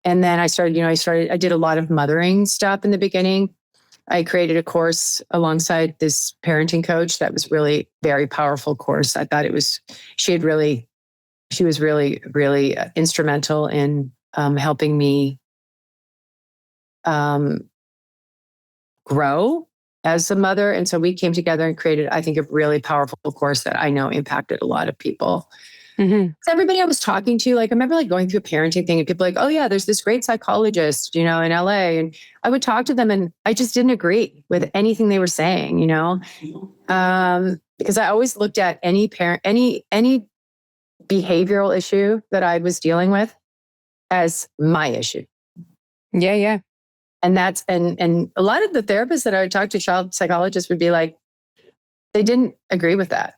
then I did a lot of mothering stuff in the beginning. I created a course alongside this parenting coach that was really very powerful course. I thought she was really, really instrumental in helping me grow as a mother. And so we came together and created, I think, a really powerful course that I know impacted a lot of people. So everybody I was talking to, like, I remember like going through a parenting thing and people like, oh yeah, there's this great psychologist, in LA. And I would talk to them and I just didn't agree with anything they were saying, because I always looked at any behavioral issue that I was dealing with as my issue. Yeah. And that's, and a lot of the therapists that I would talk to, child psychologists, would be like, they didn't agree with that.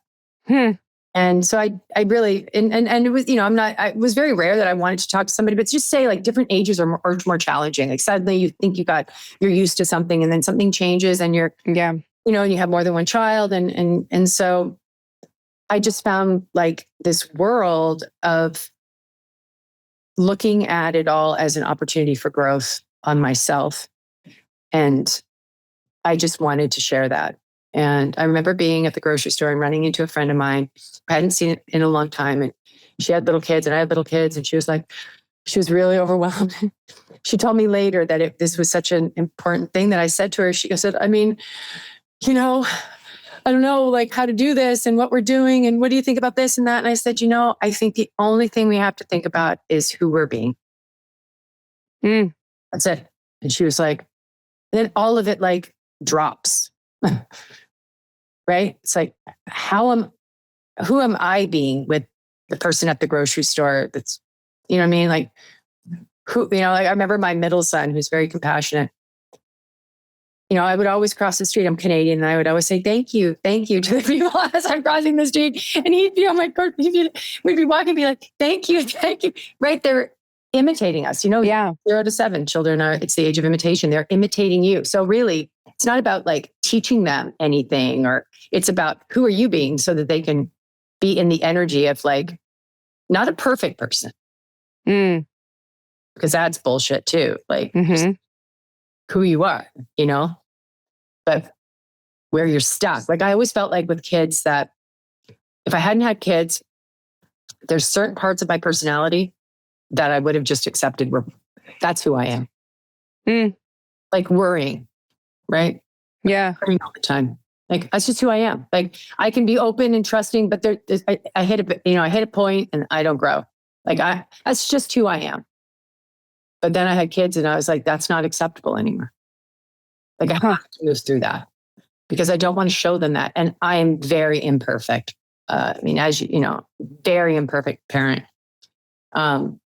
And so I really, and it was, it was very rare that I wanted to talk to somebody, but just say like different ages are more challenging. Like suddenly you think you're used to something and then something changes and and you have more than one child. And so I just found like this world of looking at it all as an opportunity for growth on myself. And I just wanted to share that. And I remember being at the grocery store and running into a friend of mine. I hadn't seen it in a long time. And she had little kids and I had little kids. And she was really overwhelmed. She told me later that this was such an important thing that I said to her. She said, I mean, I don't know like how to do this and what we're doing. And what do you think about this and that? And I said, I think the only thing we have to think about is who we're being. That's it. And she was like, then all of it like drops. Right? It's like, who am I being with the person at the grocery store? That's, what I mean? Like who, like I remember my middle son, who's very compassionate. I would always cross the street. I'm Canadian. And I would always say, thank you to the people as I'm crossing the street. And he'd be on my court. We'd be walking and be like, thank you. Right? They're imitating us, 0 to 7 children it's the age of imitation. They're imitating you. So really, it's not about like teaching them anything, or it's about who are you being so that they can be in the energy of like, not a perfect person. Because that's bullshit too. Like who you are, but where you're stuck. Like I always felt like with kids that if I hadn't had kids, there's certain parts of my personality that I would have just accepted that's who I am. Like worrying. Right? Yeah. Worrying all the time. Like that's just who I am. Like I can be open and trusting, but I hit a point and I don't grow. Like that's just who I am. But then I had kids and I was like, that's not acceptable anymore. Like I have to move through that because I don't want to show them that. And I am very imperfect. As very imperfect parent. And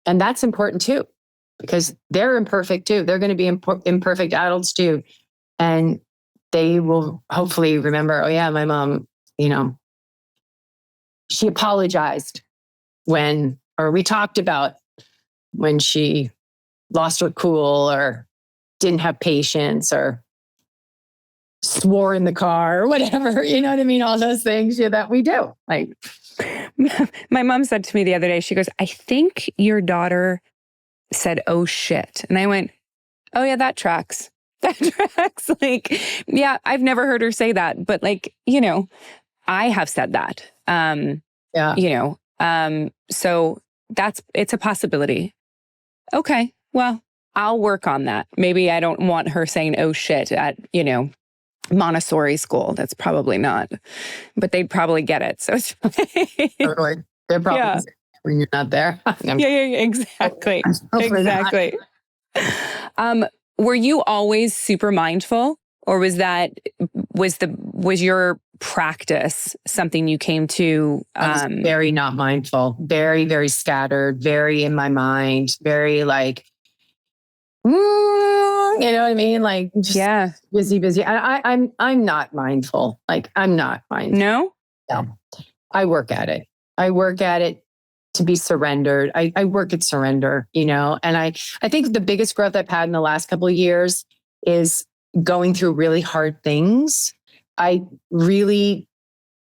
that's important too, because they're imperfect too. They're going to be imperfect adults too. And they will hopefully remember, oh yeah, my mom, she apologized or we talked about when she lost her cool or didn't have patience or swore in the car or whatever, you know what I mean? All those things that we do. Like my mom said to me the other day, she goes, I think your daughter said, oh shit. And I went, oh yeah, that tracks. That tracks. Like, yeah, I've never heard her say that, but like, I have said that. Yeah. You know, so it's a possibility. Okay. Well, I'll work on that. Maybe I don't want her saying, oh shit, at, you know, Montessori school. That's probably not, but they'd probably get it. So it's Totally. They're probably when you're not there. Yeah, exactly. Exactly. Were you always super mindful, or was your practice something you came to? I was very not mindful, very, very scattered, very in my mind, very like, you know what I mean? Like just busy. I'm not mindful. Like I'm not mindful. No? I work at it. To be surrendered. I work at surrender, you know, and I think the biggest growth I've had in the last couple of years is going through really hard things. I really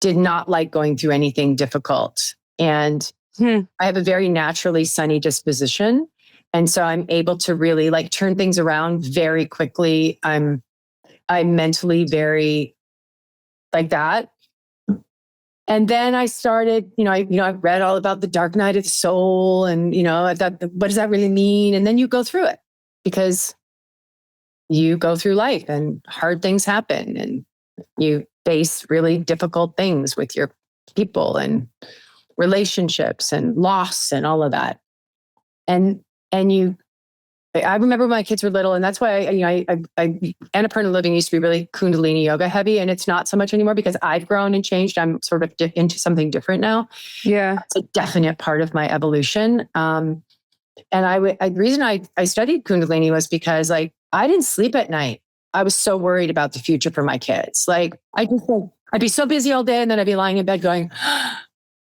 did not like going through anything difficult. And I have a very naturally sunny disposition. And so I'm able to really like turn things around very quickly. I'm mentally very like that. And then I started, I've read all about the dark night of the soul and, I thought, what does that really mean? And then you go through it because you go through life and hard things happen and you face really difficult things with your people and relationships and loss and all of that. I remember when my kids were little, and that's why Annapurna Living used to be really Kundalini yoga heavy, and it's not so much anymore because I've grown and changed. I'm sort of into something different now. Yeah, it's a definite part of my evolution. And the reason I studied Kundalini was because like I didn't sleep at night. I was so worried about the future for my kids. Like I'd be so busy all day, and then I'd be lying in bed going, "Oh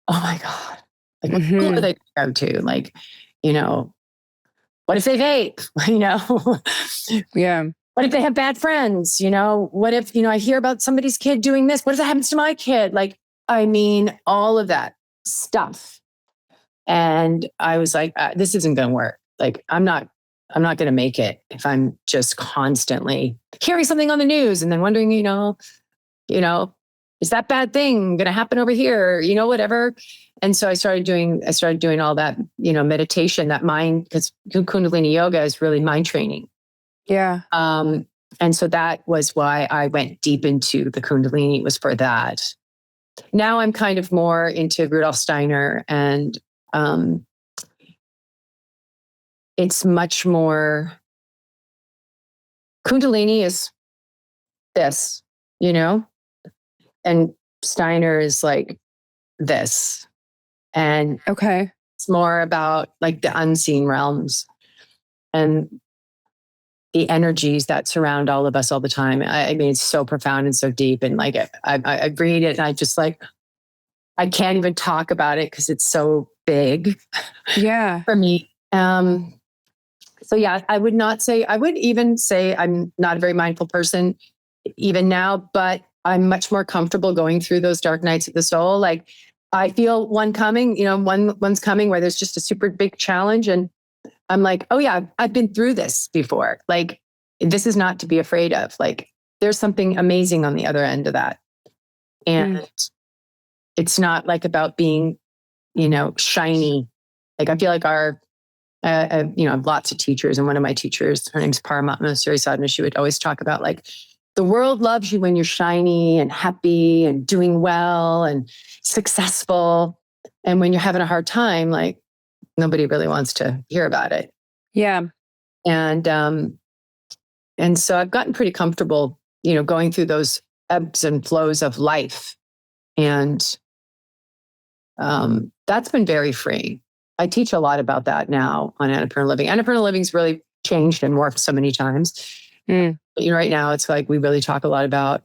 my god, like what school are they going to go to?" Like, what if they vape? Yeah. What if they have bad friends? What if, I hear about somebody's kid doing this? What if that happens to my kid? Like, I mean, all of that stuff. And I was like, this isn't going to work. Like, I'm not going to make it if I'm just constantly hearing something on the news and then wondering, is that bad thing going to happen over here? Whatever. And so I started doing all that, meditation, that mind, because Kundalini yoga is really mind training. Yeah. And so that was why I went deep into the Kundalini, was for that. Now I'm kind of more into Rudolf Steiner, and it's much more, Kundalini is this, and Steiner is like this. And okay, it's more about like the unseen realms and the energies that surround all of us all the time. I mean, it's so profound and so deep. And like, I read it and I just like, I can't even talk about it because it's so big. Yeah. For me. So yeah, I would even say I'm not a very mindful person even now, but I'm much more comfortable going through those dark nights of the soul. Like, I feel one's coming where there's just a super big challenge. And I'm like, oh yeah, I've been through this before. Like, this is not to be afraid of. Like, there's something amazing on the other end of that. And it's not like about being, shiny. Like, I feel like I have lots of teachers, and one of my teachers, her name's Paramatma Sadhana, she would always talk about like, the world loves you when you're shiny and happy and doing well and successful. And when you're having a hard time, like nobody really wants to hear about it. Yeah. And so I've gotten pretty comfortable, going through those ebbs and flows of life. And that's been very freeing. I teach a lot about that now on Annapurna Living. Annapurna Living's really changed and morphed so many times. But, right now it's like we really talk a lot about,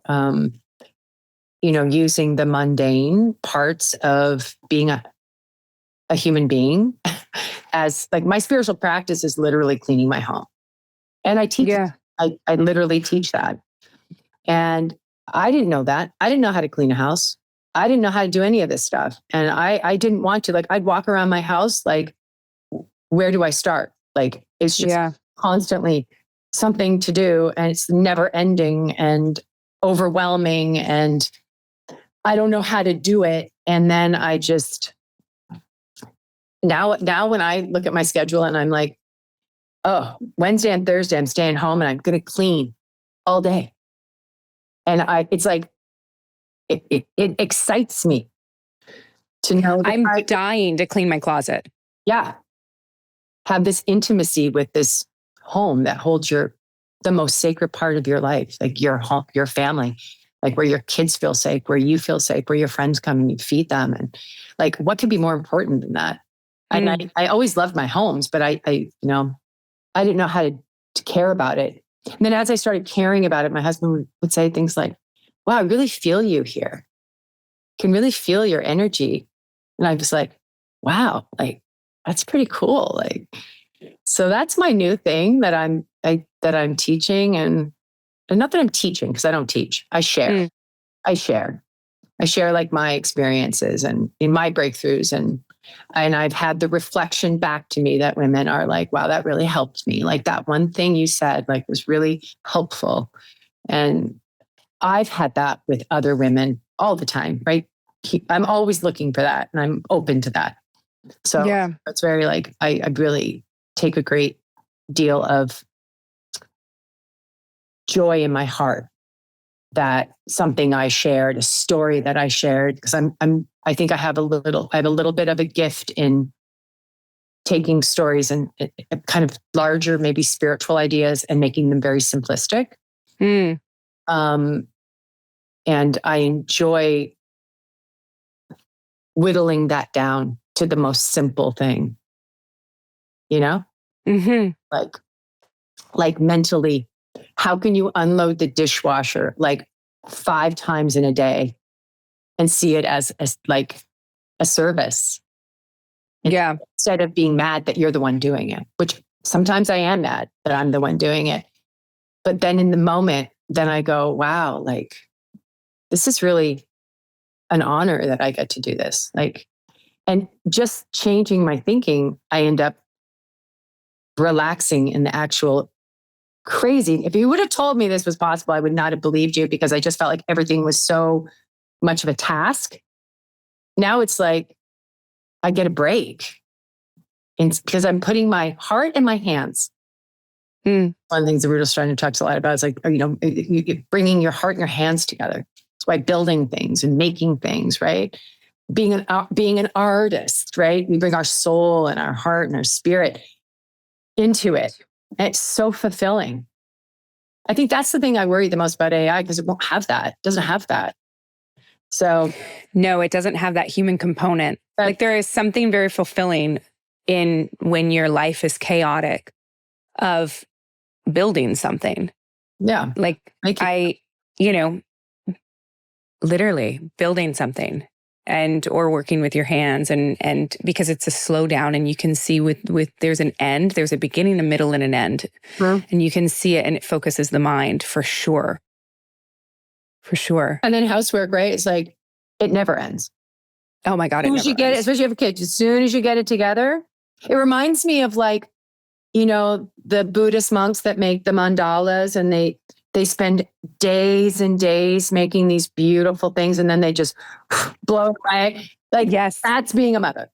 using the mundane parts of being a human being as like my spiritual practice is literally cleaning my home. And I teach, I literally teach that. And I didn't know that. I didn't know how to clean a house. I didn't know how to do any of this stuff. And I didn't want to, like, I'd walk around my house, like, where do I start? Like, it's just constantly something to do, and it's never ending and overwhelming. And I don't know how to do it. And then I just, now when I look at my schedule and I'm like, oh, Wednesday and Thursday, I'm staying home and I'm going to clean all day. And it's like, it excites me to know that I'm dying to clean my closet. Yeah. Have this intimacy with this home that holds the most sacred part of your life, like your home, your family, like where your kids feel safe, where you feel safe, where your friends come and you feed them. And like, what could be more important than that? And I always loved my homes, but I didn't know how to care about it. And then as I started caring about it, my husband would say things like, wow, I really feel you here. I can really feel your energy. And I was like, wow, like, that's pretty cool. Like, so that's my new thing that I'm teaching, and not that I'm teaching, because I don't teach. I share. I share like my experiences and in my breakthroughs, and I've had the reflection back to me that women are like, wow, that really helped me. Like that one thing you said, like, was really helpful. And I've had that with other women all the time, right? I'm always looking for that, and I'm open to that. So yeah, it's very like, I really take a great deal of joy in my heart that something I shared, a story that I shared, because I think I have a little bit of a gift in taking stories and kind of larger, maybe spiritual ideas and making them very simplistic. And I enjoy whittling that down to the most simple thing, like mentally, how can you unload the dishwasher like 5 times in a day and see it as like a service? Yeah. Instead of being mad that you're the one doing it, which sometimes I am mad that I'm the one doing it. But then in the moment, then I go, wow, like, this is really an honor that I get to do this. Like, and just changing my thinking, I end up relaxing in the actual crazy. If you would have told me this was possible, I would not have believed you, because I just felt like everything was so much of a task. Now it's like I get a break, because I'm putting my heart in my hands. One of the things that we're just trying to talk a lot about is like, bringing your heart and your hands together. It's why building things and making things, right? Being an artist, right? We bring our soul and our heart and our spirit into it. And it's so fulfilling. I think that's the thing I worry the most about AI, because it won't have that. It doesn't have that. So no, it doesn't have that human component. Like, there is something very fulfilling in when your life is chaotic of building something. Yeah. Like literally building something or working with your hands, and because it's a slowdown, and you can see with there's an end, there's a beginning, a middle, and an end. And you can see it, and it focuses the mind for sure. For sure. And then housework, right? It's like, it never ends. Oh my God. As soon as you get it, especially if you have kids, as soon as you get it together, it reminds me of like, the Buddhist monks that make the mandalas, and they spend days and days making these beautiful things, and then they just blow away. Like, yes, that's being a mother.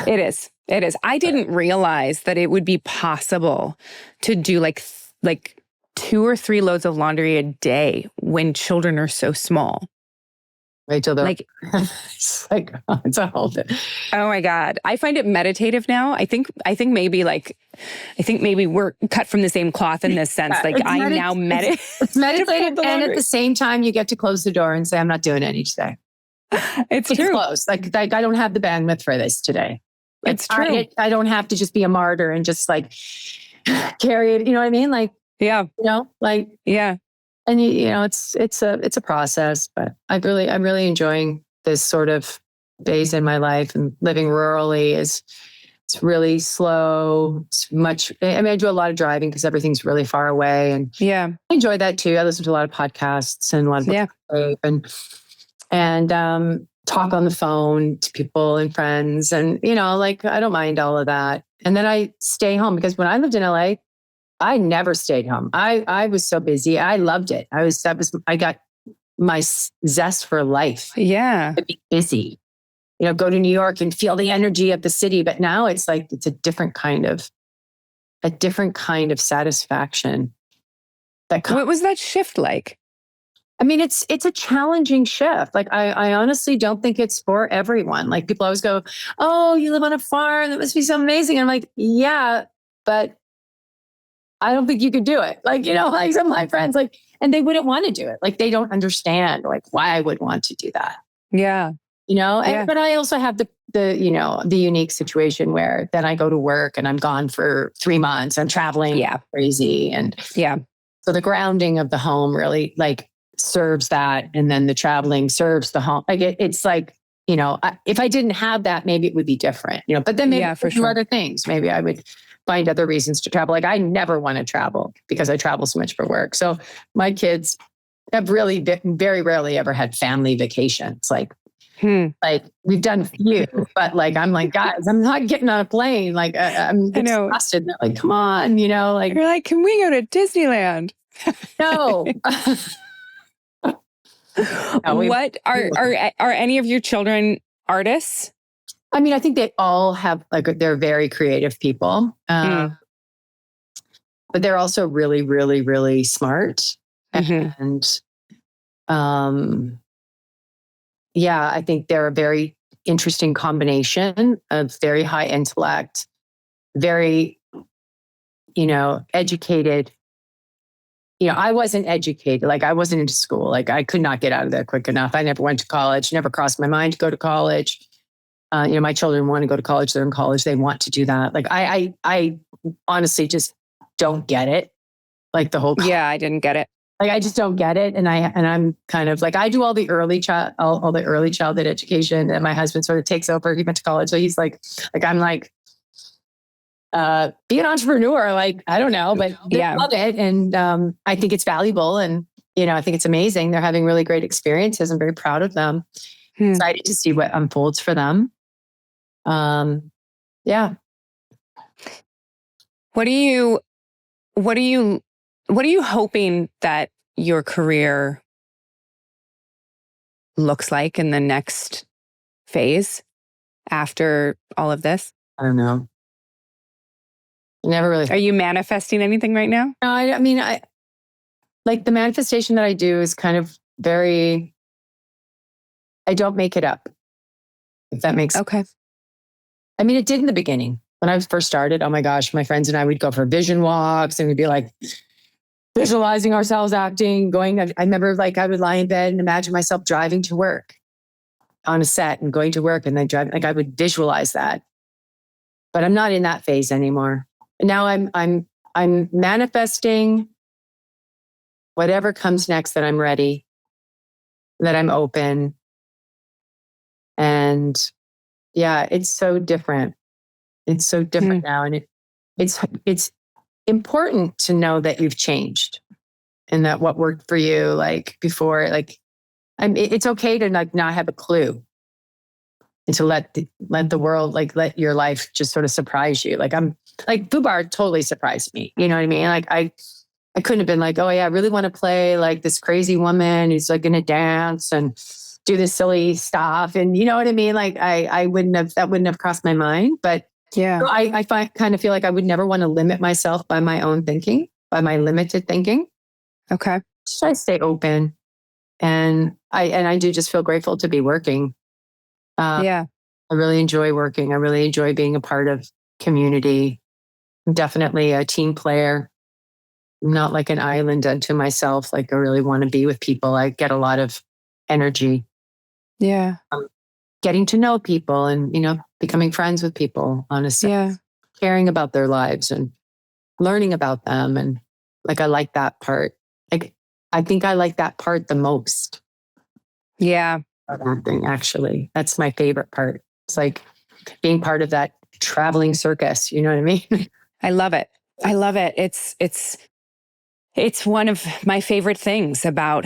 It is. It is. I didn't realize that it would be possible to do like 2 or 3 loads of laundry a day when children are so small. Wait till they're like, it's a whole thing. Oh my God. I find it meditative now. I think maybe we're cut from the same cloth in this sense. Like, I now meditate. It's meditative, and at the same time, you get to close the door and say, I'm not doing any today. It's true. Close. Like, I don't have the bandwidth for this today. It's true. I don't have to just be a martyr and just like carry it. You know what I mean? Like, yeah. Yeah. And it's a process, but I'm really enjoying this sort of phase in my life. And living rurally it's really slow. I do a lot of driving because everything's really far away, and I enjoy that too. I listen to a lot of podcasts and a lot of and talk on the phone to people and friends, and I don't mind all of that. And then I stay home, because when I lived in LA, I never stayed home. I was so busy. I loved it. I got my zest for life. Yeah. To be busy, go to New York and feel the energy of the city. But now it's like, it's a different kind of satisfaction. What was that shift like? I mean, it's a challenging shift. Like, I honestly don't think it's for everyone. Like, people always go, "Oh, you live on a farm. That must be so amazing." And I'm like, yeah, but I don't think you could do it. Like, like some of my friends, like, and they wouldn't want to do it. Like, they don't understand like why I would want to do that. Yeah. But I also have the unique situation where then I go to work and I'm gone for 3 months. I'm traveling crazy. And so the grounding of the home really like serves that. And then the traveling serves the home. Like it's like, if I didn't have that, maybe it would be different, but then maybe for sure other things, maybe I would find other reasons to travel. Like I never want to travel because I travel so much for work. So my kids have really very rarely ever had family vacations. Like we've done a few, but like, I'm like, guys, I'm not getting on a plane. Like I'm exhausted. And they're like, come on, like you're like, can we go to Disneyland? No. What are any of your children artists? I mean, I think they all have they're very creative people, but they're also really, really, really smart. And I think they're a very interesting combination of very high intellect, very, educated. I wasn't educated. Like I wasn't into school. Like I could not get out of there quick enough. I never went to college, never crossed my mind to go to college. My children want to go to college. They're in college. They want to do that. Like I honestly just don't get it. Like the whole. Yeah, I didn't get it. Like I just don't get it. And I'm kind of like, I do all the early childhood education, and my husband sort of takes over. He went to college. So he's like I'm like, be an entrepreneur. Like, I don't know, but I love it. And I think it's valuable. And, I think it's amazing. They're having really great experiences. I'm very proud of them. Excited to see what unfolds for them. Yeah. What are you hoping that your career looks like in the next phase after all of this? I don't know. Never really. Are you manifesting anything right now? No, I mean, I like the manifestation that I do is kind of very, I don't make it up. If that makes sense. Okay. I mean, it did in the beginning. When I first started, oh my gosh, my friends and I would go for vision walks and we'd be like visualizing ourselves acting, going. I remember like I would lie in bed and imagine myself driving to work on a set and going to work and then driving. Like I would visualize that. But I'm not in that phase anymore. Now I'm manifesting whatever comes next, that I'm ready, that I'm open. And it's so different. It's so different now. And it's important to know that you've changed and that what worked for you like before, like it's okay to like not have a clue and to let the world, like let your life just sort of surprise you. Like I'm like FUBAR totally surprised me. You know what I mean? Like I couldn't have been like, oh yeah, I really want to play like this crazy woman who's like going to dance and do this silly stuff. And you know what I mean? Like that wouldn't have crossed my mind. But yeah, so I kind of feel like I would never want to limit myself by my own thinking, by my limited thinking. Okay. So I stay open, and I do just feel grateful to be working. I really enjoy working. I really enjoy being a part of community. I'm definitely a team player. I'm not like an island unto myself. Like I really want to be with people. I get a lot of energy. Yeah. Getting to know people and, becoming friends with people, honestly. Yeah. Caring about their lives and learning about them. And like, I like that part. Like, I think I like that part the most. Yeah. Acting, actually. That's my favorite part. It's like being part of that traveling circus. You know what I mean? I love it. I love it. It's one of my favorite things about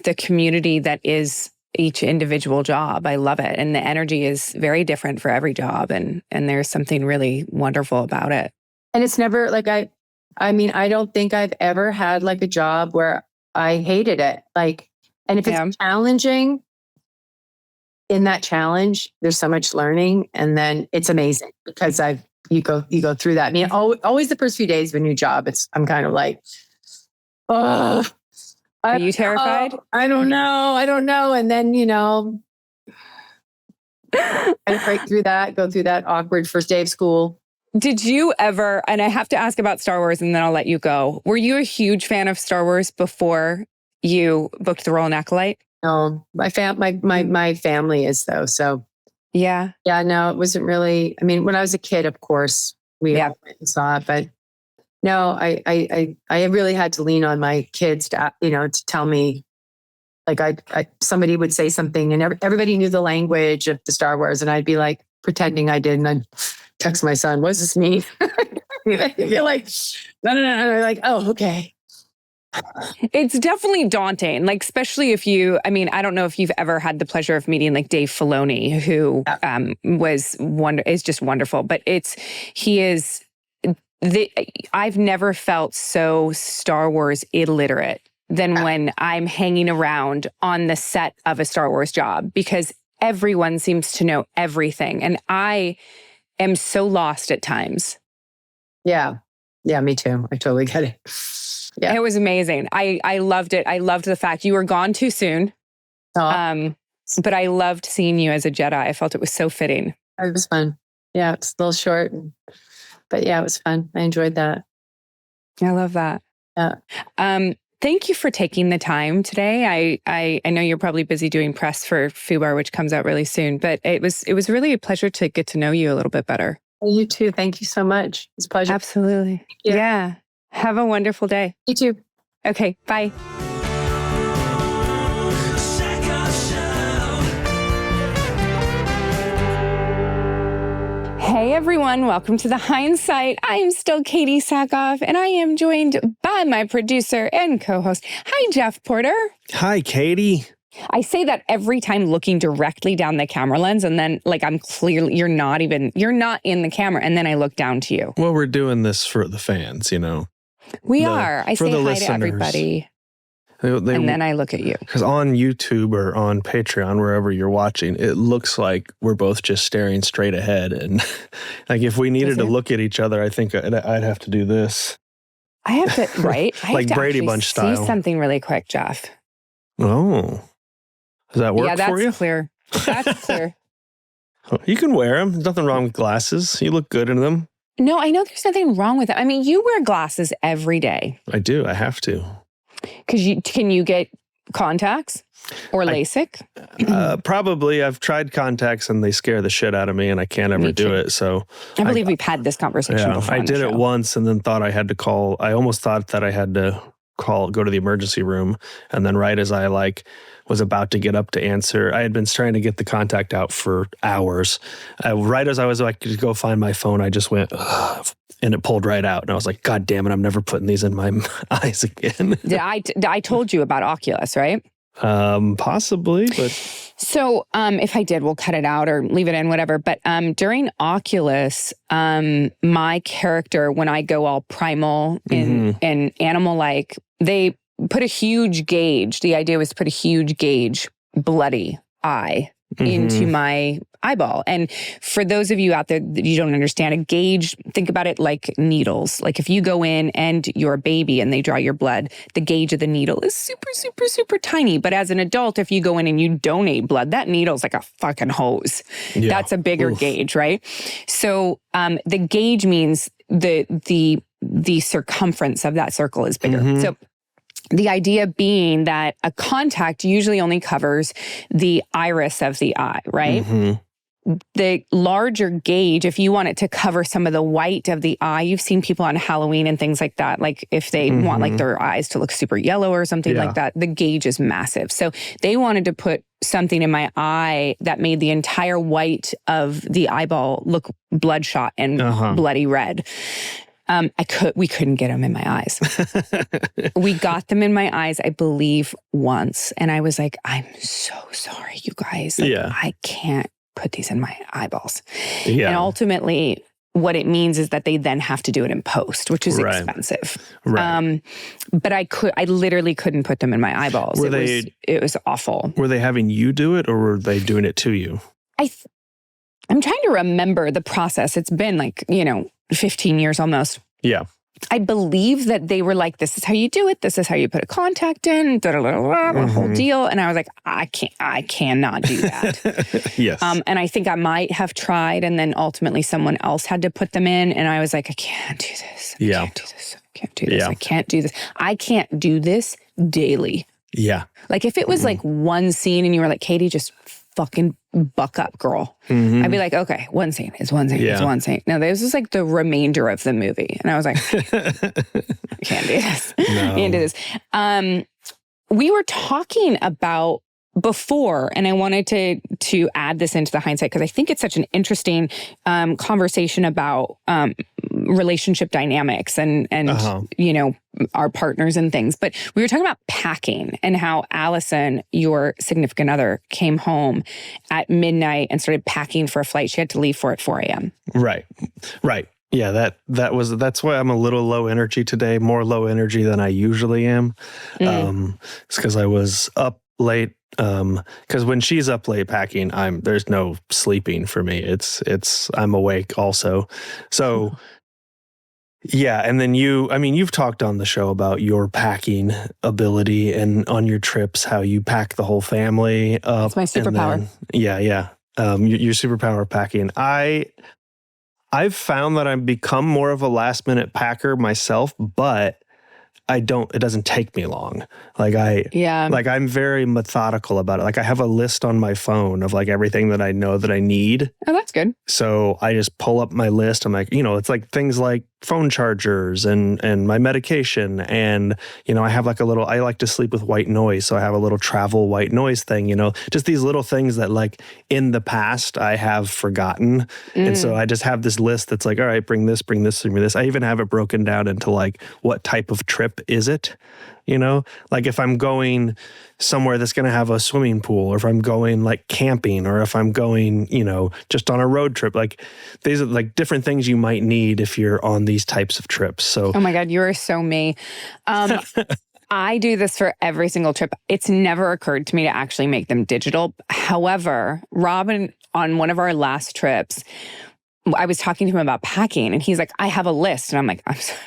the community that is each individual job. I love it. And the energy is very different for every job. And there's something really wonderful about it. And it's never like, I mean, I don't think I've ever had like a job where I hated it. Like And if it's challenging, in that challenge, there's so much learning, and then it's amazing because you go through that. I mean, always the first few days of a new job, I'm kind of like, oh, are you terrified? I don't know. And then, I break through that, go through that awkward first day of school. Did you ever, and I have to ask about Star Wars and then I'll let you go. Were you a huge fan of Star Wars before you booked the role in Acolyte? No, my family is though. So yeah. No, it wasn't really. I mean, when I was a kid, of course, we all went and saw it, but no, I really had to lean on my kids to, to tell me, like somebody would say something and everybody knew the language of the Star Wars, and I'd be like pretending I did, and I'd text my son, "What does this mean?" You're like, no. They're like, "Oh, okay." It's definitely daunting, like, especially if I don't know if you've ever had the pleasure of meeting like Dave Filoni, who is just wonderful, but I've never felt so Star Wars illiterate than when I'm hanging around on the set of a Star Wars job, because everyone seems to know everything. And I am so lost at times. Yeah. Yeah, me too. I totally get it. Yeah. It was amazing. I loved it. I loved the fact you were gone too soon. But I loved seeing you as a Jedi. I felt it was so fitting. It was fun. Yeah, it's a little short, but yeah, it was fun. I enjoyed that. I love that. Yeah. Thank you for taking the time today. I know you're probably busy doing press for FUBAR, which comes out really soon, but it was really a pleasure to get to know you a little bit better. You too. Thank you so much. It's a pleasure. Absolutely. Yeah. Have a wonderful day. You too. Okay. Bye. Hey everyone, welcome to the Hindsight. I am still Katee Sackhoff, and I am joined by my producer and co-host. Hi, Jeph Porter. Hi, Katee. I say that every time looking directly down the camera lens, and then I'm clearly, you're not in the camera, and then I look down to you. Well, we're doing this for the fans, We are. I say hi listeners. to everybody. And then I look at you. Because on YouTube or on Patreon, wherever you're watching, it looks like we're both just staring straight ahead. And like if we needed to look at each other, I think I'd have to do this. I have to, right? I like have to Brady Bunch style. See something really quick, Jeph. Oh. Does that work for you? Yeah, that's clear. That's clear. You can wear them. There's nothing wrong with glasses. You look good in them. No, I know there's nothing wrong with it. I mean, you wear glasses every day. I do. I have to. Can you get contacts or LASIK? Probably. I've tried contacts and they scare the shit out of me, and I can't ever do it. So I believe we've had this conversation before. I did it once and then thought I had to call. I almost thought that I had to go to the emergency room, and then right as I was about to get up to answer, I had been trying to get the contact out for hours. Right as I was to go find my phone, I just went, ugh, and it pulled right out. And I was like, God damn it, I'm never putting these in my eyes again. I told you about Oculus, right? Possibly, but... So if I did, we'll cut it out or leave it in, whatever. But during Oculus, my character, when I go all primal and animal-like, they put a huge gauge. The idea was to put a huge gauge, bloody eye into my eyeball. And for those of you out there that you don't understand, a gauge, think about it like needles. Like if you go in and you're a baby and they draw your blood, the gauge of the needle is super, super, super tiny. But as an adult, if you go in and you donate blood, that needle's like a fucking hose. Yeah. That's a bigger gauge, right? So the gauge means the circumference of that circle is bigger. So the idea being that a contact usually only covers the iris of the eye, right? The larger gauge, if you want it to cover some of the white of the eye, you've seen people on Halloween and things like that. Like if they want their eyes to look super yellow or something like that, the gauge is massive. So they wanted to put something in my eye that made the entire white of the eyeball look bloodshot and bloody red. We couldn't get them in my eyes. We got them in my eyes, I believe, once. And I was like, I'm so sorry, you guys. I can't put these in my eyeballs. Yeah. And ultimately, what it means is that they then have to do it in post, which is expensive. Right. But I literally couldn't put them in my eyeballs. It was awful. Were they having you do it, or were they doing it to you? I'm trying to remember the process. It's been 15 years almost. Yeah. I believe that they were like, this is how you do it. This is how you put a contact in, the whole deal. And I was like, I cannot do that. Yes. And I think I might have tried, and then ultimately someone else had to put them in. And I was like, I can't do this. I can't do this. I can't do this. I can't do this. I can't do this daily. Yeah. Like if it was like one scene and you were like, Katee, just fucking buck up, girl. I'd be like, okay, one scene is one scene is one scene. No, this is like the remainder of the movie. And I was like, I can't do this. No. I can't do this. We were talking about before, and I wanted to add this into the hindsight because I think it's such an interesting conversation about relationship dynamics and our partners and things. But we were talking about packing and how Allison, your significant other, came home at midnight and started packing for a flight she had to leave for at 4 a.m. Right. Yeah, that's why I'm a little low energy today, more low energy than I usually am. It's because I was up late. Because when she's up late packing, there's no sleeping for me. I'm awake also. So yeah. And then you've talked on the show about your packing ability and on your trips, how you pack the whole family up. It's my superpower. Yeah. Your superpower packing. I've found that I've become more of a last minute packer myself, but it doesn't take me long. I'm very methodical about it. Like I have a list on my phone of like everything that I know that I need. Oh, that's good. So I just pull up my list. I'm like, it's like things like phone chargers and my medication. And, I have like I like to sleep with white noise. So I have a little travel white noise thing, just these little things that like in the past I have forgotten. And so I just have this list that's like, all right, bring this, bring this, bring this. I even have it broken down into like, what type of trip is it? Like if I'm going somewhere that's going to have a swimming pool, or if I'm going like camping, or if I'm going, just on a road trip, like these are like different things you might need if you're on these types of trips. So, oh my God, you are so me. I do this for every single trip. It's never occurred to me to actually make them digital. However, Robin, on one of our last trips, I was talking to him about packing, and he's like, I have a list. And I'm like, I'm sorry.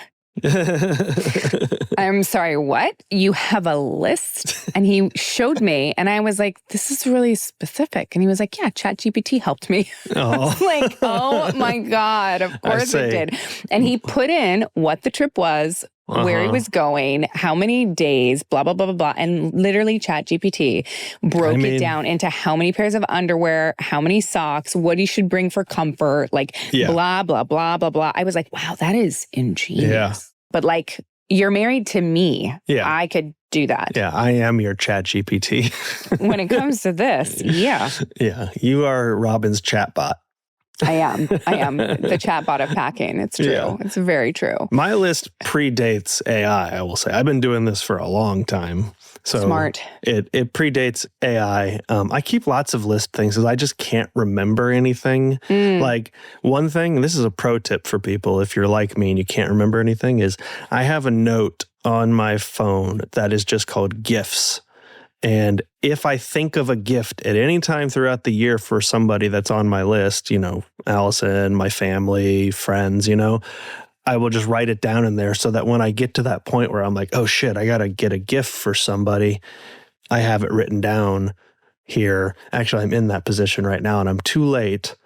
I'm sorry, what? You have a list? And he showed me, and I was like, this is really specific. And he was like, yeah, ChatGPT helped me. I was like, oh my God, of course it did. And he put in what the trip was, where he was going, how many days, blah, blah, blah, blah, blah. And literally ChatGPT broke it down into how many pairs of underwear, how many socks, what he should bring for comfort, blah, blah, blah, blah, blah. I was like, wow, that is ingenious. Yeah. But like, you're married to me. Yeah. I could do that. Yeah, I am your ChatGPT. When it comes to this, yeah. Yeah, you are Robin's chatbot. I am the chatbot of packing. It's true. Yeah. It's very true. My list predates AI, I will say. I've been doing this for a long time. So smart. It predates AI. I keep lots of list things because I just can't remember anything. Like one thing, and this is a pro tip for people if you're like me and you can't remember anything, is I have a note on my phone that is just called gifts. And if I think of a gift at any time throughout the year for somebody that's on my list, Allison, my family, friends, I will just write it down in there so that when I get to that point where I'm like, oh shit, I got to get a gift for somebody, I have it written down here. Actually, I'm in that position right now and I'm too late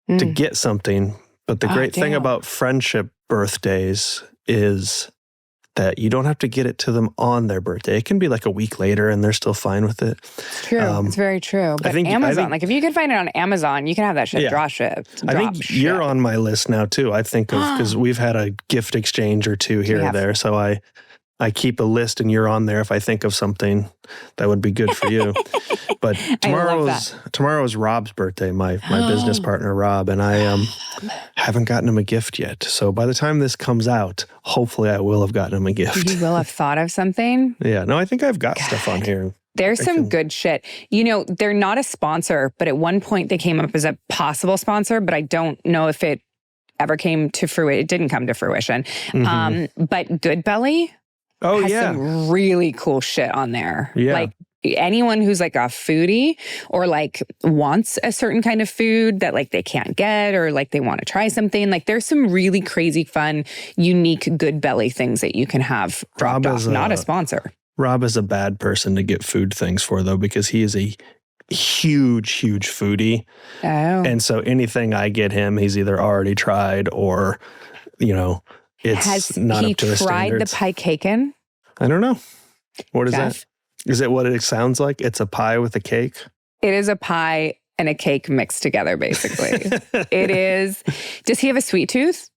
to get something. But the great thing about friendship birthdays is that you don't have to get it to them on their birthday. It can be like a week later and they're still fine with it. It's true. It's very true. But Amazon, like if you could find it on Amazon, you can have that shit drop shipped. I think you're on my list now too. I think of, because we've had a gift exchange or two here or there. So I keep a list and you're on there if I think of something that would be good for you. But tomorrow's Rob's birthday, my business partner, Rob, and I haven't gotten him a gift yet. So by the time this comes out, hopefully I will have gotten him a gift. You will have thought of something? Yeah. No, I think I've got stuff on here. There's some good shit. They're not a sponsor, but at one point they came up as a possible sponsor, but I don't know if it ever came to fruition. It didn't come to fruition. But Good Belly has some really cool shit on there. Yeah. Like anyone who's like a foodie or like wants a certain kind of food that like they can't get or like they want to try something, like there's some really crazy, fun, unique Good Belly things that you can have dropped off. Not a sponsor. Rob is a bad person to get food things for, though, because he is a huge foodie. Oh. And so anything I get him, he's either already tried or, it's not up to his standards. Has he tried the pie caken? I don't know. What is Jeph? that? Is it what it sounds like? It's a pie with a cake? It is a pie and a cake mixed together, basically. It is. Does he have a sweet tooth?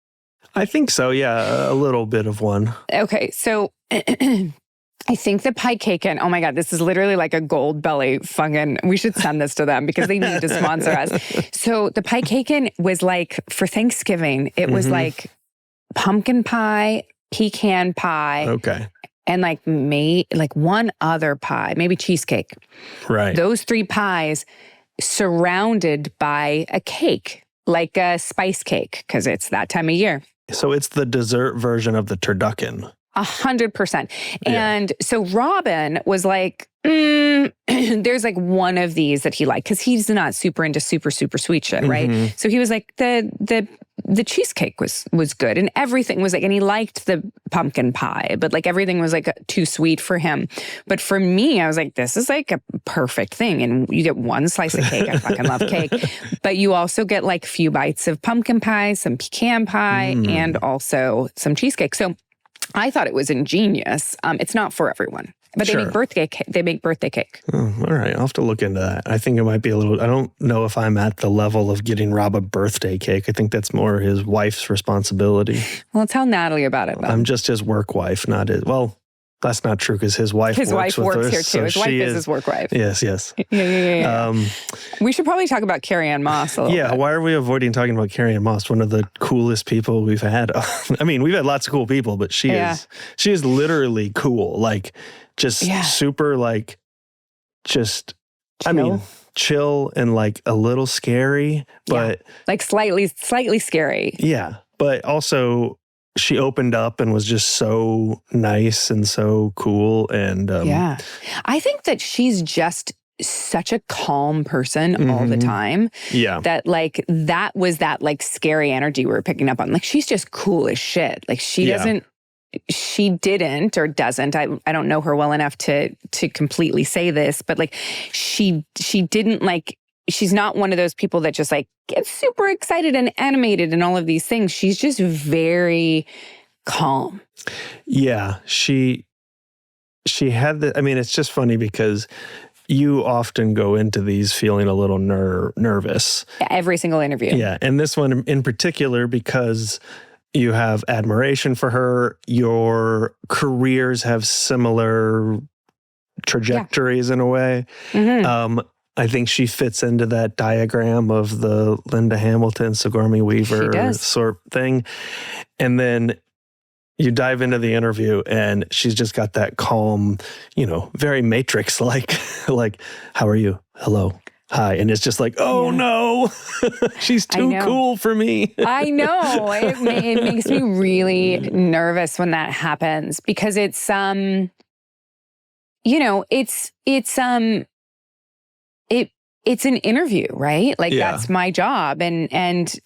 I think so, yeah. A little bit of one. Okay, so I think the pie cake, and oh my God, this is literally like a Gold Belly fucking, we should send this to them because they need to sponsor us. So the pie cake was like, for Thanksgiving, it was like pumpkin pie, pecan pie. Okay. And like one other pie, maybe cheesecake. Right. Those 3 pies surrounded by a cake, like a spice cake, because it's that time of year. So it's the dessert version of the turducken. 100%. And so Robin was like, there's like one of these that he liked because he's not super into super sweet shit, right? So he was like, the cheesecake was good and everything was like, and he liked the pumpkin pie, but like everything was like too sweet for him. But for me, I was like, this is like a perfect thing. And you get one slice of cake. I fucking love cake. But you also get like a few bites of pumpkin pie, some pecan pie, and also some cheesecake. So I thought it was ingenious. It's not for everyone, but they make birthday cake. Oh, all right, I'll have to look into that. I think it might be a little. I don't know if I'm at the level of getting Rob a birthday cake. I think that's more his wife's responsibility. Well, tell Natalie about it. Then. I'm just his work wife, not his. Well, that's not true because his wife works works us, here too. So his wife is his work wife. Yes. Yeah. We should probably talk about Carrie-Anne Moss a little bit. Why are we avoiding talking about Carrie-Anne Moss, one of the coolest people we've had? I mean, we've had lots of cool people, but she is literally cool. Like, just super, like, just, chill. I mean, chill and like a little scary, but like slightly scary. Yeah, but also she opened up and was just so nice and so cool. And I think that she's just such a calm person all the time. Yeah. That like, that was that like scary energy we were picking up on. Like, she's just cool as shit. Like she didn't or doesn't, I don't know her well enough to completely say this, but like she didn't like, she's not one of those people that just like gets super excited and animated and all of these things. She's just very calm. Yeah. She had I mean, it's just funny because you often go into these feeling a little nervous. Every single interview. Yeah. And this one in particular, because you have admiration for her, your careers have similar trajectories in a way. I think she fits into that diagram of the Linda Hamilton, Sigourney Weaver sort thing. And then you dive into the interview and she's just got that calm, very Matrix-like, like, how are you? Hello. Hi. And it's just like, oh no, she's too cool for me. I know. It makes me really nervous when that happens because it's an interview, right? Like that's my job. And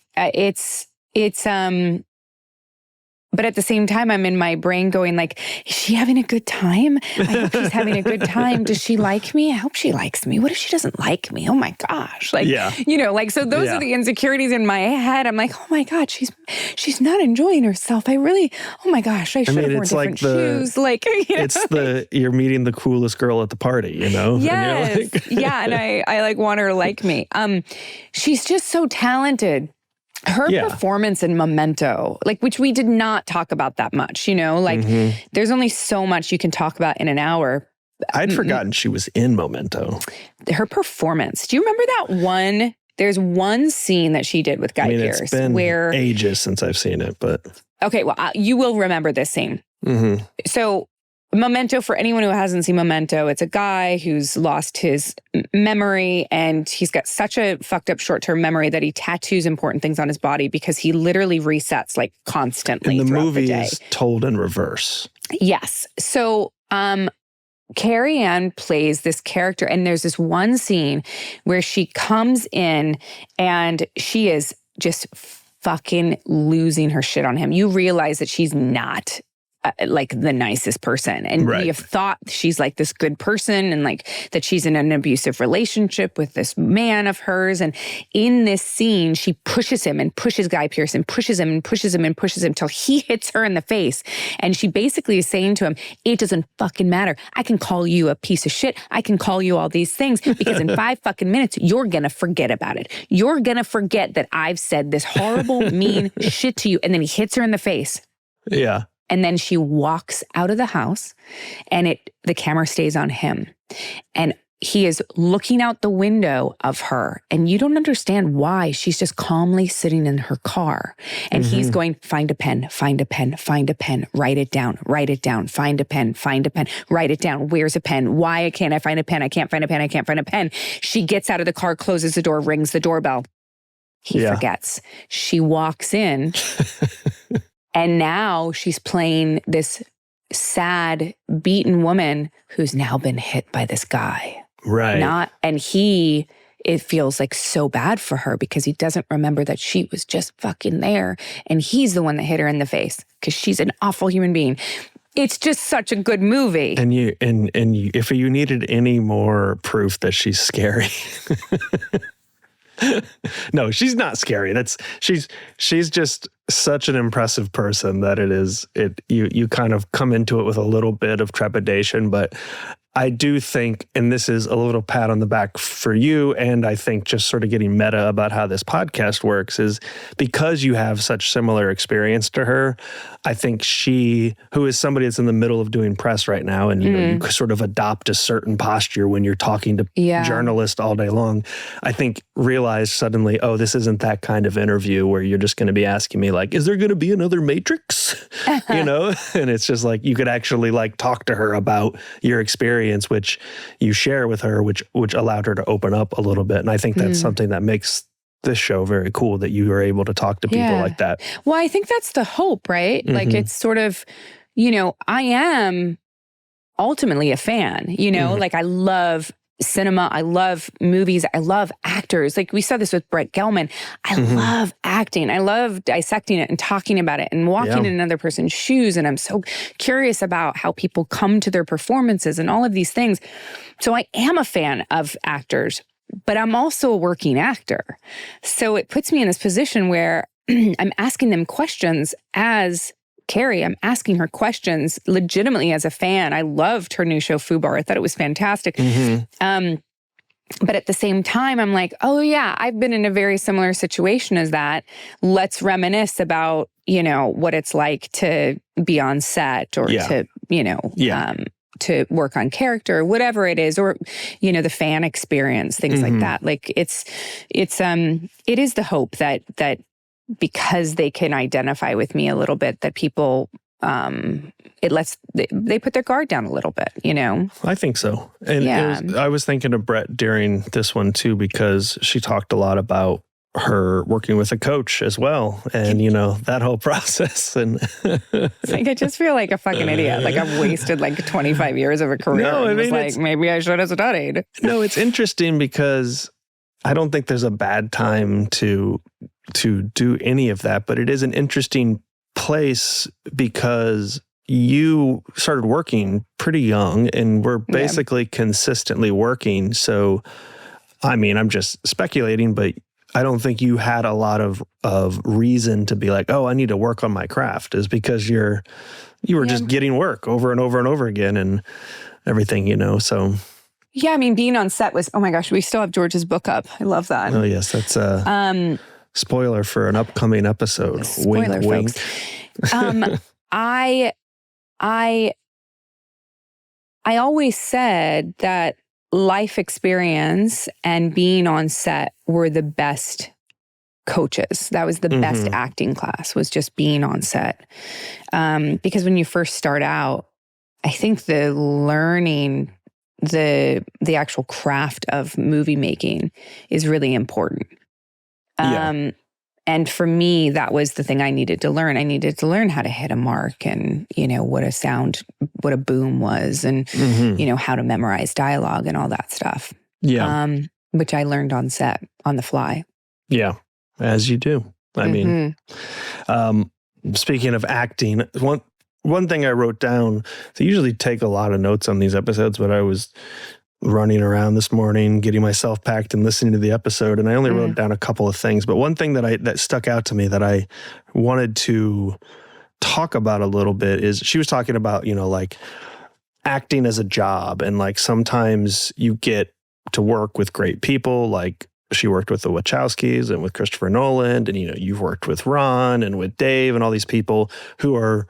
but at the same time, I'm in my brain going like, is she having a good time? I hope she's having a good time. Does she like me? I hope she likes me. What if she doesn't like me? Oh my gosh. Like, so those are the insecurities in my head. I'm like, oh my God, she's not enjoying herself. Oh my gosh, I should have worn different shoes. Like, it's you're meeting the coolest girl at the party, Yes. And and I like want her to like me. She's just so talented. Her performance in Memento, like, which we did not talk about that much, there's only so much you can talk about in an hour. I'd forgotten she was in Memento. Her performance. Do you remember that one? There's one scene that she did with Guy Pearce. It's been ages since I've seen it, but. Okay, well, you will remember this scene. So Memento, for anyone who hasn't seen Memento, it's a guy who's lost his memory, and he's got such a fucked up short-term memory that he tattoos important things on his body because he literally resets like constantly. And the movie the day. is told in reverse. Yes. So Carrie-Anne plays this character, and there's this one scene where she comes in and she is just fucking losing her shit on him. You realize that she's not like the nicest person. And Right. you've thought she's like this good person and like that she's in an abusive relationship with this man of hers. And in this scene, she pushes him and pushes Guy Pearce and pushes him and pushes him and pushes him till he hits her in the face. And she basically is saying to him, it doesn't fucking matter. I can call you a piece of shit. I can call you all these things because in 5 fucking minutes, you're going to forget about it. You're going to forget that I've said this horrible, mean shit to you. And then he hits her in the face. Yeah. And then she walks out of the house and the camera stays on him. And he is looking out the window of her. And you don't understand why. She's just calmly sitting in her car. And he's going, find a pen, find a pen, find a pen, write it down, find a pen, write it down. Where's a pen? Why can't I find a pen? I can't find a pen. I can't find a pen. She gets out of the car, closes the door, rings the doorbell. He forgets. She walks in. And now she's playing this sad, beaten woman who's now been hit by this guy. Right. It feels like so bad for her because he doesn't remember that she was just fucking there. And he's the one that hit her in the face because she's an awful human being. It's just such a good movie. And if you needed any more proof that she's scary. No, she's not scary. She's just such an impressive person that you kind of come into it with a little bit of trepidation, but I do think, and this is a little pat on the back for you, and I think just sort of getting meta about how this podcast works, is because you have such similar experience to her, I think she, who is somebody that's in the middle of doing press right now, and you sort of adopt a certain posture when you're talking to journalists all day long, I think realized suddenly, oh, this isn't that kind of interview where you're just going to be asking me like, is there going to be another Matrix? And it's just like, you could actually like talk to her about your experience, which you share with her, which allowed her to open up a little bit. And I think that's something that makes this show very cool, that you are able to talk to people like that. Well, I think that's the hope, right? Like it's sort of, I am ultimately a fan, like I love cinema. I love movies. I love actors. Like we saw this with Brett Gelman. I love acting. I love dissecting it and talking about it and walking in another person's shoes. And I'm so curious about how people come to their performances and all of these things. So I am a fan of actors, but I'm also a working actor. So it puts me in this position where I'm asking them questions as Carrie. I'm asking her questions legitimately as a fan. I loved her new show, FUBAR. I thought it was fantastic. But at the same time, I'm like, oh yeah, I've been in a very similar situation as that. Let's reminisce about, what it's like to be on set or to, to work on character, whatever it is, or, the fan experience, things like that. Like it is the hope that because they can identify with me a little bit, that people, they put their guard down a little bit, I think so. And I was thinking of Brett during this one too, because she talked a lot about her working with a coach as well. And, that whole process. And it's like, I just feel like a fucking idiot. Like I've wasted like 25 years of a career. No, I mean, maybe I should have studied. No, it's interesting because I don't think there's a bad time to do any of that, but it is an interesting place because you started working pretty young and were basically consistently working. So, I mean, I'm just speculating, but I don't think you had a lot of reason to be like, oh, I need to work on my craft, is because you were just getting work over and over and over again and everything, so. Yeah, I mean, being on set was, oh my gosh, we still have George's book up. I love that. Oh yes, that's spoiler for an upcoming episode. Spoiler, wink, folks. I always said that life experience and being on set were the best coaches. That was the best acting class, was just being on set. Because when you first start out, I think the learning the actual craft of movie making is really important. And for me, that was the thing I needed to learn. I needed to learn how to hit a mark and, what a boom was and, how to memorize dialogue and all that stuff. Yeah. Which I learned on set, on the fly. Yeah, as you do. I mean, speaking of acting, one thing I wrote down, I usually take a lot of notes on these episodes, but I was running around this morning, getting myself packed and listening to the episode, and I only wrote down a couple of things. But one thing that stuck out to me that I wanted to talk about a little bit is she was talking about, like acting as a job, and like sometimes you get to work with great people, like she worked with the Wachowskis and with Christopher Nolan, and you've worked with Ron and with Dave and all these people who are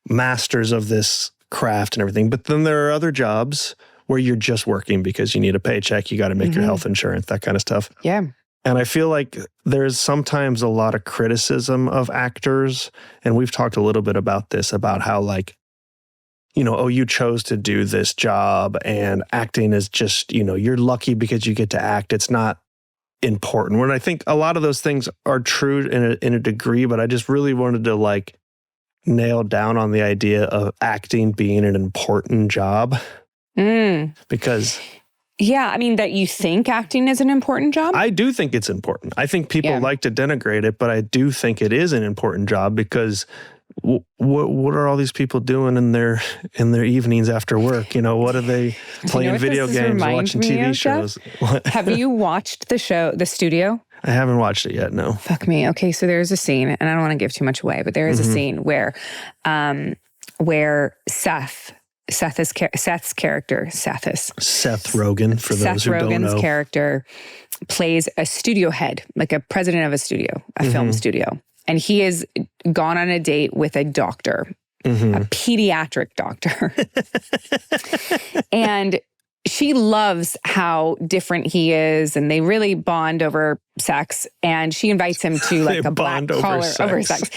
masters of this craft and everything. But then there are other jobs where you're just working because you need a paycheck, you got to make your health insurance, that kind of stuff. Yeah. And I feel like there's sometimes a lot of criticism of actors, and we've talked a little bit about this, about how like, you chose to do this job and acting is just, you're lucky because you get to act. It's not important. When I think a lot of those things are true in a degree, but I just really wanted to like nail down on the idea of acting being an important job. Because I mean, that you think acting is an important job? I do think it's important. I think people like to denigrate it, but I do think it is an important job because what are all these people doing in their evenings after work? What are they playing video games, watching TV shows? Have you watched the show, The Studio? I haven't watched it yet, no. Fuck me. Okay, so there's a scene, and I don't want to give too much away, but there is a scene where Seth's character, Seth Rogen, for those who don't know. Seth Rogen's character plays a studio head, like a president of a studio, a film studio. And he has gone on a date with a doctor, a pediatric doctor. And she loves how different he is, and they really bond over sex. And she invites him to like a black collar over sex.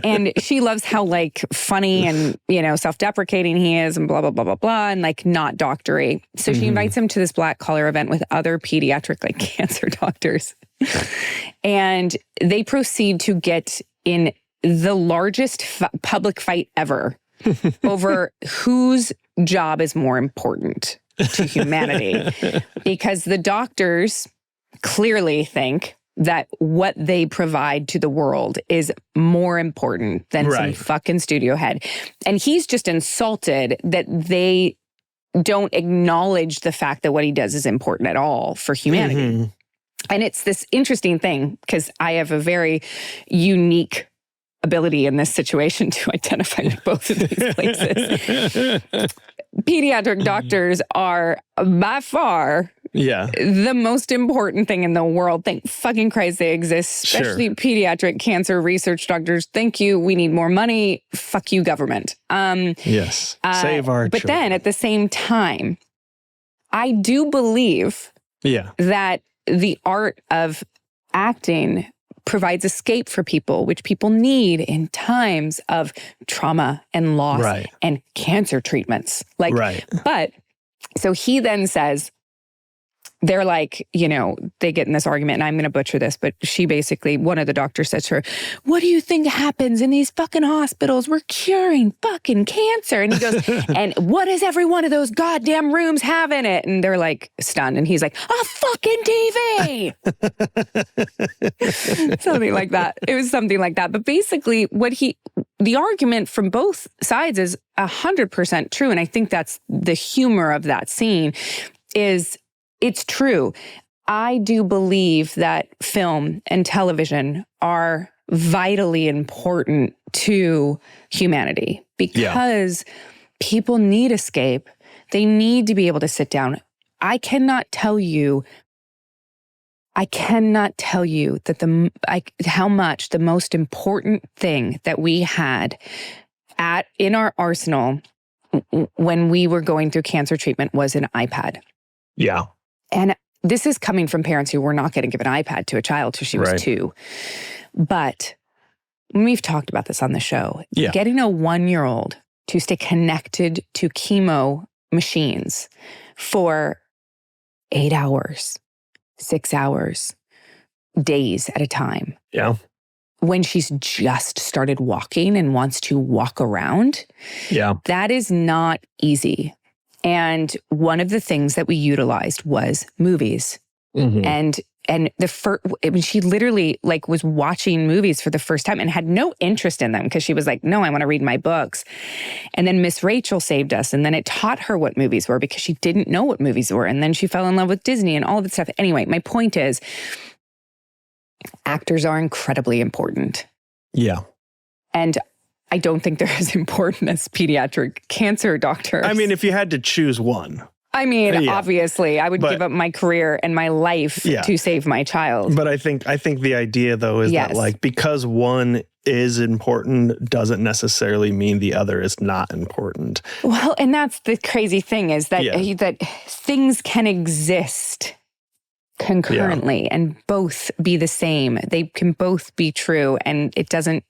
And she loves how like funny and, self-deprecating he is and blah, blah, blah, blah, blah, and like not doctory. So she invites him to this black collar event with other pediatric like cancer doctors. And they proceed to get in the largest public fight ever over whose job is more important to humanity, because the doctors clearly think that what they provide to the world is more important than some fucking studio head. And he's just insulted that they don't acknowledge the fact that what he does is important at all for humanity. And it's this interesting thing because I have a very unique ability in this situation to identify with both of these places. Pediatric doctors are by far the most important thing in the world. Thank fucking Christ they exist, especially pediatric cancer research doctors. Thank you. We need more money. Fuck you, government. Yes. Save our But children. then at the same time, I do believe that the art of acting provides escape for people, which people need in times of trauma and loss and cancer treatments. But so he then says, they're like, they get in this argument, and I'm going to butcher this, but she basically, one of the doctors says to her, what do you think happens in these fucking hospitals? We're curing fucking cancer. And he goes, and what does every one of those goddamn rooms have in it? And they're like stunned. And he's like, a fucking TV. Something like that. It was something like that. But basically the argument from both sides is 100% true. And I think that's the humor of that scene is, it's true. I do believe that film and television are vitally important to humanity because people need escape. They need to be able to sit down. I cannot tell you that how much the most important thing that we had in our arsenal when we were going through cancer treatment was an iPad. Yeah. And this is coming from parents who were not going to give an iPad to a child till she was 2. But we've talked about this on the show. Getting a 1-year-old to stay connected to chemo machines for 8 hours, 6 hours, days at a time. Yeah. When she's just started walking and wants to walk around, that is not easy. And one of the things that we utilized was movies. And the first, when she literally like was watching movies for the first time and had no interest in them because she was like, no, I want to read my books. And then Miss Rachel saved us. And then it taught her what movies were because she didn't know what movies were. And then she fell in love with Disney and all that stuff. Anyway, my point is, actors are incredibly important. Yeah. And I don't think they're as important as pediatric cancer doctors. I mean, if you had to choose one. Obviously, I would give up my career and my life to save my child. But I think the idea, though, is that like because one is important doesn't necessarily mean the other is not important. Well, and that's the crazy thing is that that things can exist concurrently and both be the same. They can both be true, and it doesn't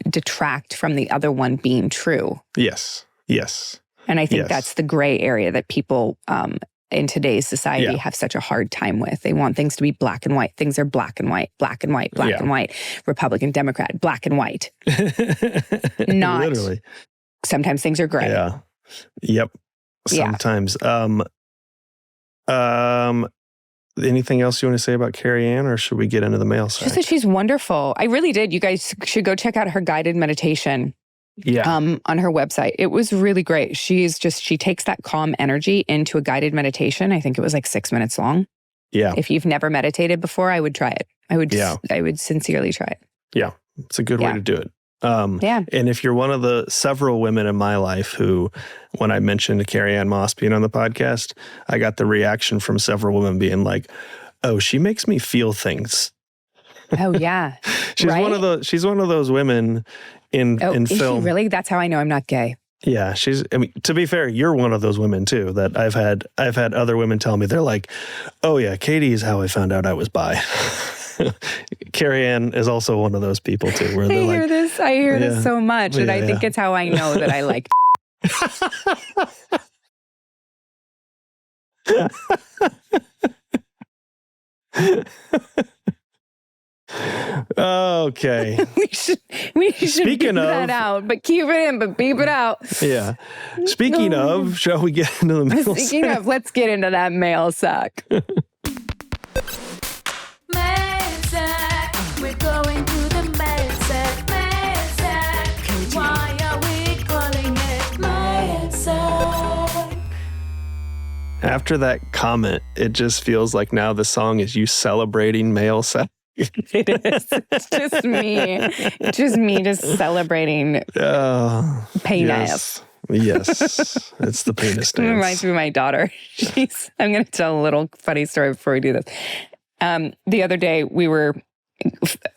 detract from the other one being true. Yes. And I think that's the gray area that people in today's society have such a hard time with. They want things to be black and white. Things are black and white, black and white, black and white. Republican, Democrat, black and white. Not literally. Sometimes things are gray. Yeah. Yep. Sometimes. Anything else you want to say about Carrie-Anne, or should we get into the mail side? Just that she's wonderful. I really did. You guys should go check out her guided meditation. On her website. It was really great. She takes that calm energy into a guided meditation. I think it was like 6 minutes long. Yeah. If you've never meditated before, I would try it. I would sincerely try it. Yeah. It's a good way to do it. And if you're one of the several women in my life who, when I mentioned Carrie-Anne Moss being on the podcast, I got the reaction from several women being like, oh, she makes me feel things. Oh yeah. She's one of those women in film. Is she really? That's how I know I'm not gay. Yeah, to be fair, you're one of those women too that I've had other women tell me, they're like, oh yeah, Katee is how I found out I was bi. Carrie-Anne is also one of those people too, where they're I hear this so much, and I think it's how I know that I like. Okay. we should beep that out, but keep it in, but beep it out. Yeah. Speaking of, shall we get into the mail sack? Let's get into that mail sack. Mail sack. We're going to the mail sack. Mail sack. Why are we calling it mail sack? After that comment, it just feels like now the song is you celebrating mail sack. It is. It's just me just celebrating penis. Yes. It's the penis dance. It reminds me of my daughter. I'm going to tell a little funny story before we do this. The other day we were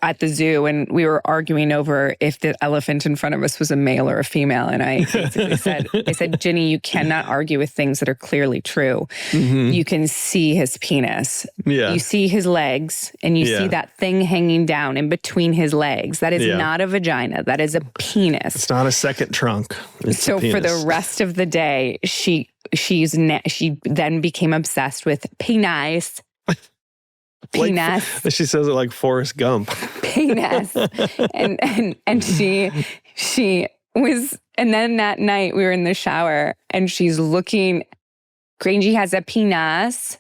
at the zoo and we were arguing over if the elephant in front of us was a male or a female. And I basically said, Ginny, you cannot argue with things that are clearly true. Mm-hmm. You can see his penis. Yeah. You see his legs and you see that thing hanging down in between his legs. That is not a vagina. That is a penis. It's not a second trunk. So for the rest of the day, she then became obsessed with penis. Penis. Like, she says it like Forrest Gump. Penis. and she was, and then that night we were in the shower and she's looking, Grangy has a penis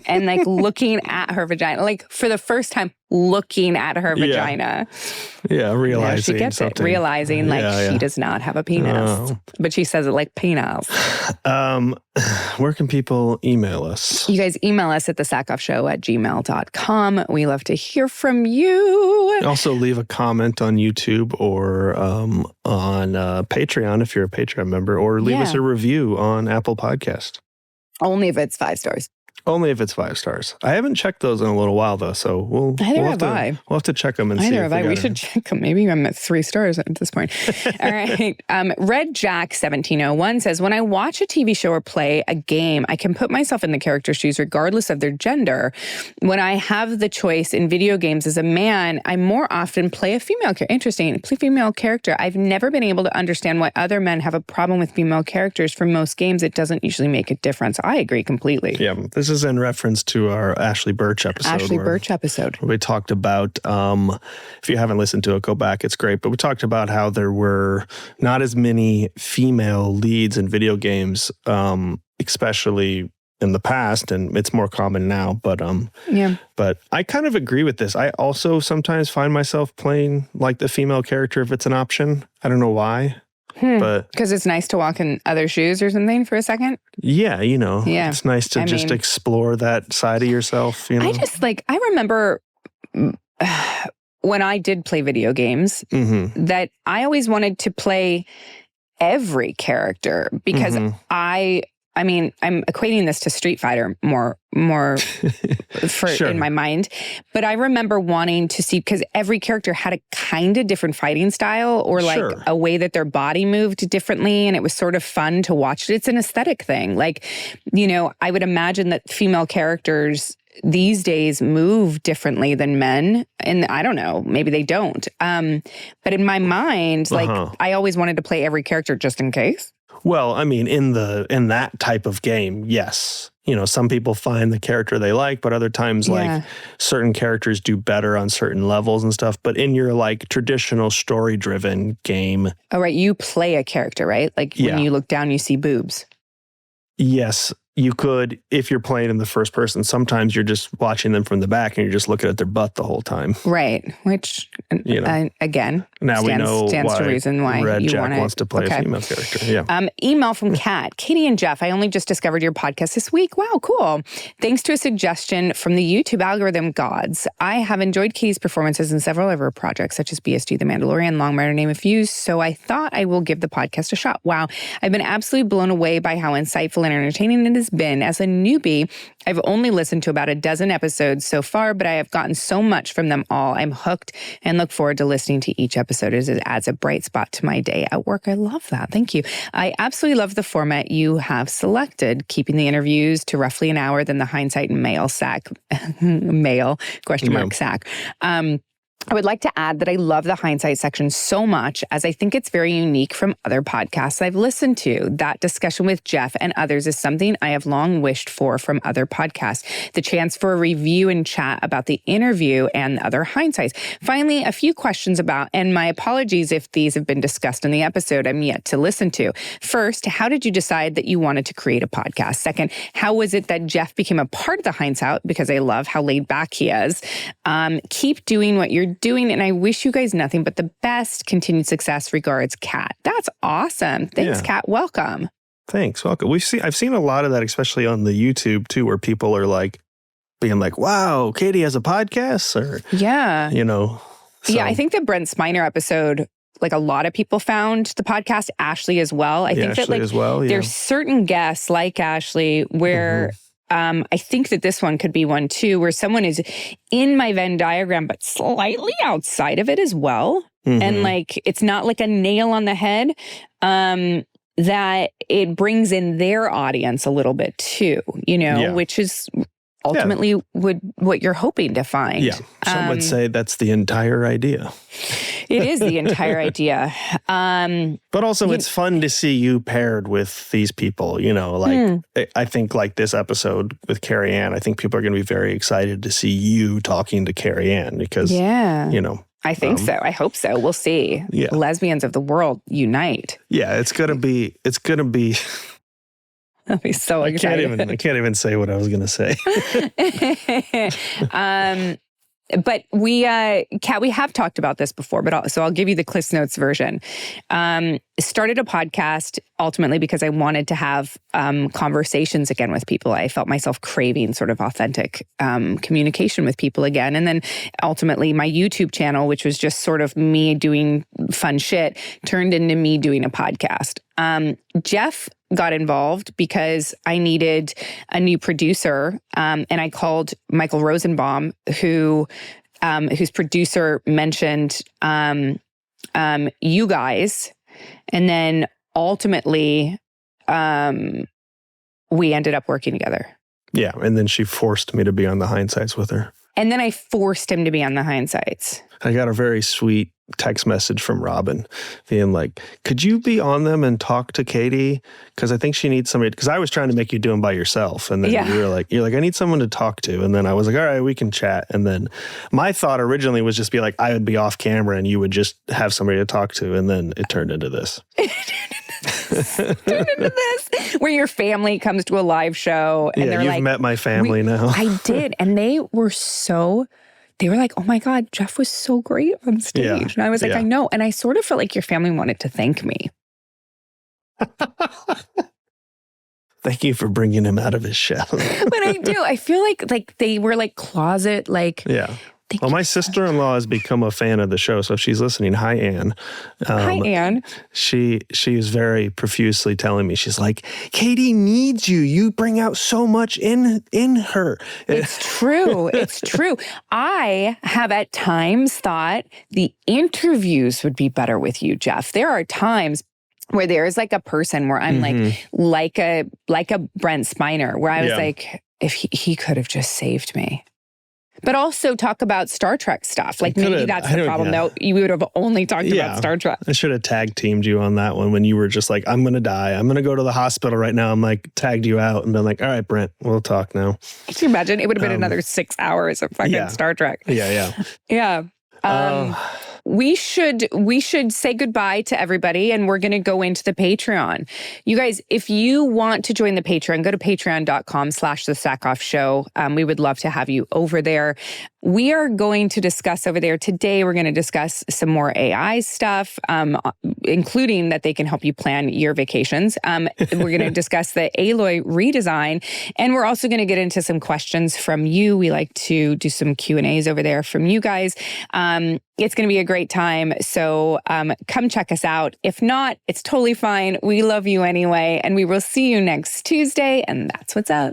and like looking at her vagina, like for the first time looking at her vagina. Yeah, realizing she gets something. It, realizing she does not have a penis, but she says it like penis. Where can people email us? You guys email us at thesackoffshow@gmail.com. We love to hear from you. Also leave a comment on YouTube or on Patreon if you're a Patreon member, or leave us a review on Apple Podcast. Only if it's 5 stars. Only if it's 5 stars. I haven't checked those in a little while though, so we'll have to check them and see. Neither if have I. We should check them. Maybe I'm at 3 stars at this point. All right. Red Jack 1701 says, when I watch a TV show or play a game, I can put myself in the character's shoes regardless of their gender. When I have the choice in video games as a man, I more often play a female character. Interesting. Play female character. I've never been able to understand why other men have a problem with female characters. For most games, it doesn't usually make a difference. I agree completely. Yeah. This is in reference to our Ashley Birch episode. Where we talked about, if you haven't listened to it, go back. It's great. But we talked about how there were not as many female leads in video games, especially in the past, and it's more common now. But but I kind of agree with this. I also sometimes find myself playing like the female character if it's an option. I don't know why. But because it's nice to walk in other shoes or something for a second. Yeah, it's nice to explore that side of yourself. I remember when I did play video games that I always wanted to play every character because I'm equating this to Street Fighter more Sure. in my mind. But I remember wanting to see, because every character had a kind of different fighting style or like a way that their body moved differently. And it was sort of fun to watch. It's an aesthetic thing. Like, I would imagine that female characters these days move differently than men. And I don't know, maybe they don't. But in my mind, I always wanted to play every character just in case. Well, I mean, in that type of game, yes. Some people find the character they like, but other times, like, certain characters do better on certain levels and stuff. But in your, like, traditional story-driven game... Oh, right. You play a character, right? Like, when you look down, you see boobs. Yes. You could, if you're playing in the first person, sometimes you're just watching them from the back and you're just looking at their butt the whole time. Right. Which, again, now stands to reason why Red you Jack wants to play a female character. Yeah. Email from Kat. Katee and Jeph, I only just discovered your podcast this week. Wow, cool. Thanks to a suggestion from the YouTube algorithm gods. I have enjoyed Katee's performances in several of her projects, such as BSG, The Mandalorian, Long Runner, name a few, so I thought I will give the podcast a shot. Wow. I've been absolutely blown away by how insightful and entertaining it is been. As a newbie, I've only listened to about a dozen episodes so far, but I have gotten so much from them all. I'm hooked and look forward to listening to each episode as it adds a bright spot to my day at work. I love that. Thank you. I absolutely love the format you have selected, keeping the interviews to roughly an hour, then the Hindsight and Mail Sack. I would like to add that I love the Hindsight section so much, as I think it's very unique from other podcasts I've listened to. That discussion with Jeph and others is something I have long wished for from other podcasts. The chance for a review and chat about the interview and other hindsights. Finally, a few questions about, and my apologies if these have been discussed in the episode I'm yet to listen to. First, how did you decide that you wanted to create a podcast? Second, how was it that Jeph became a part of the Hindsight? Because I love how laid back he is. Keep doing what you're doing, and I wish you guys nothing but the best. Continued success. Regards, Kat. That's awesome. Thanks, Kat. Welcome. Thanks. Welcome. I've seen a lot of that, especially on the YouTube too, where people are like being like, "Wow, Katee has a podcast," or So. I think the Brent Spiner episode, like a lot of people found the podcast. Ashley as well. I think that there's certain guests like Ashley where. I think that this one could be one too, where someone is in my Venn diagram, but slightly outside of it as well. And like, it's not like a nail on the head, that it brings in their audience a little bit too, which is ultimately what you're hoping to find. Yeah. Some would say that's the entire idea. It is the entire idea. But also it's fun to see you paired with these people, I think like this episode with Carrie-Anne, I think people are going to be very excited to see you talking to Carrie-Anne because, I think so. I hope so. We'll see. Yeah. Lesbians of the world unite. Yeah, it's going to be I'll be so excited. I can't even say what I was going to say. But we, Kat, we have talked about this before, so I'll give you the Cliff Notes version. Started a podcast ultimately because I wanted to have conversations again with people. I felt myself craving sort of authentic communication with people again. And then ultimately my YouTube channel, which was just sort of me doing fun shit, turned into me doing a podcast. Jeph got involved because I needed a new producer. And I called Michael Rosenbaum, whose producer mentioned you guys. And then ultimately, we ended up working together. Yeah. And then she forced me to be on the Hindsights with her. And then I forced him to be on the Hindsights. I got a very sweet text message from Robin being like, could you be on them and talk to Katee? Because I think she needs somebody, because I was trying to make you do them by yourself. And then you're like, I need someone to talk to. And then I was like, all right, we can chat. And then my thought originally was just be like, I would be off camera and you would just have somebody to talk to. And then it turned into this. Where your family comes to a live show and they're like, you've met my family now. I did. And they were like, oh my God, Jeph was so great on stage. Yeah. And I was like, I know. And I sort of felt like your family wanted to thank me. Thank you for bringing him out of his shell. But I do. I feel like they were like closet, like. Yeah. Well, my sister-in-law has become a fan of the show, so if she's listening, hi, Anne. Hi, Anne. She is very profusely telling me, she's like, Katee needs you. You bring out so much in her. It's true. It's true. I have at times thought the interviews would be better with you, Jeph. There are times where there is like a person where I'm like a Brent Spiner, where I was like, if he could have just saved me. But also talk about Star Trek stuff. Like maybe that's the problem, though. You would have only talked about Star Trek. I should have tag teamed you on that one when you were just like, I'm going to die. I'm going to go to the hospital right now. I'm like, tagged you out and been like, all right, Brent, we'll talk now. Can you imagine? It would have been another 6 hours of fucking Star Trek. Yeah. We should say goodbye to everybody, and we're going to go into the Patreon. You guys, if you want to join the Patreon, go to patreon.com/the Sackhoff Show. We would love to have you over there. We are going to discuss over there today. We're going to discuss some more AI stuff, including that they can help you plan your vacations. We're going to discuss the Aloy redesign, and we're also going to get into some questions from you. We like to do some Q&As over there from you guys. It's going to be a great time. So come check us out. If not, it's totally fine. We love you anyway, and we will see you next Tuesday. And that's what's up.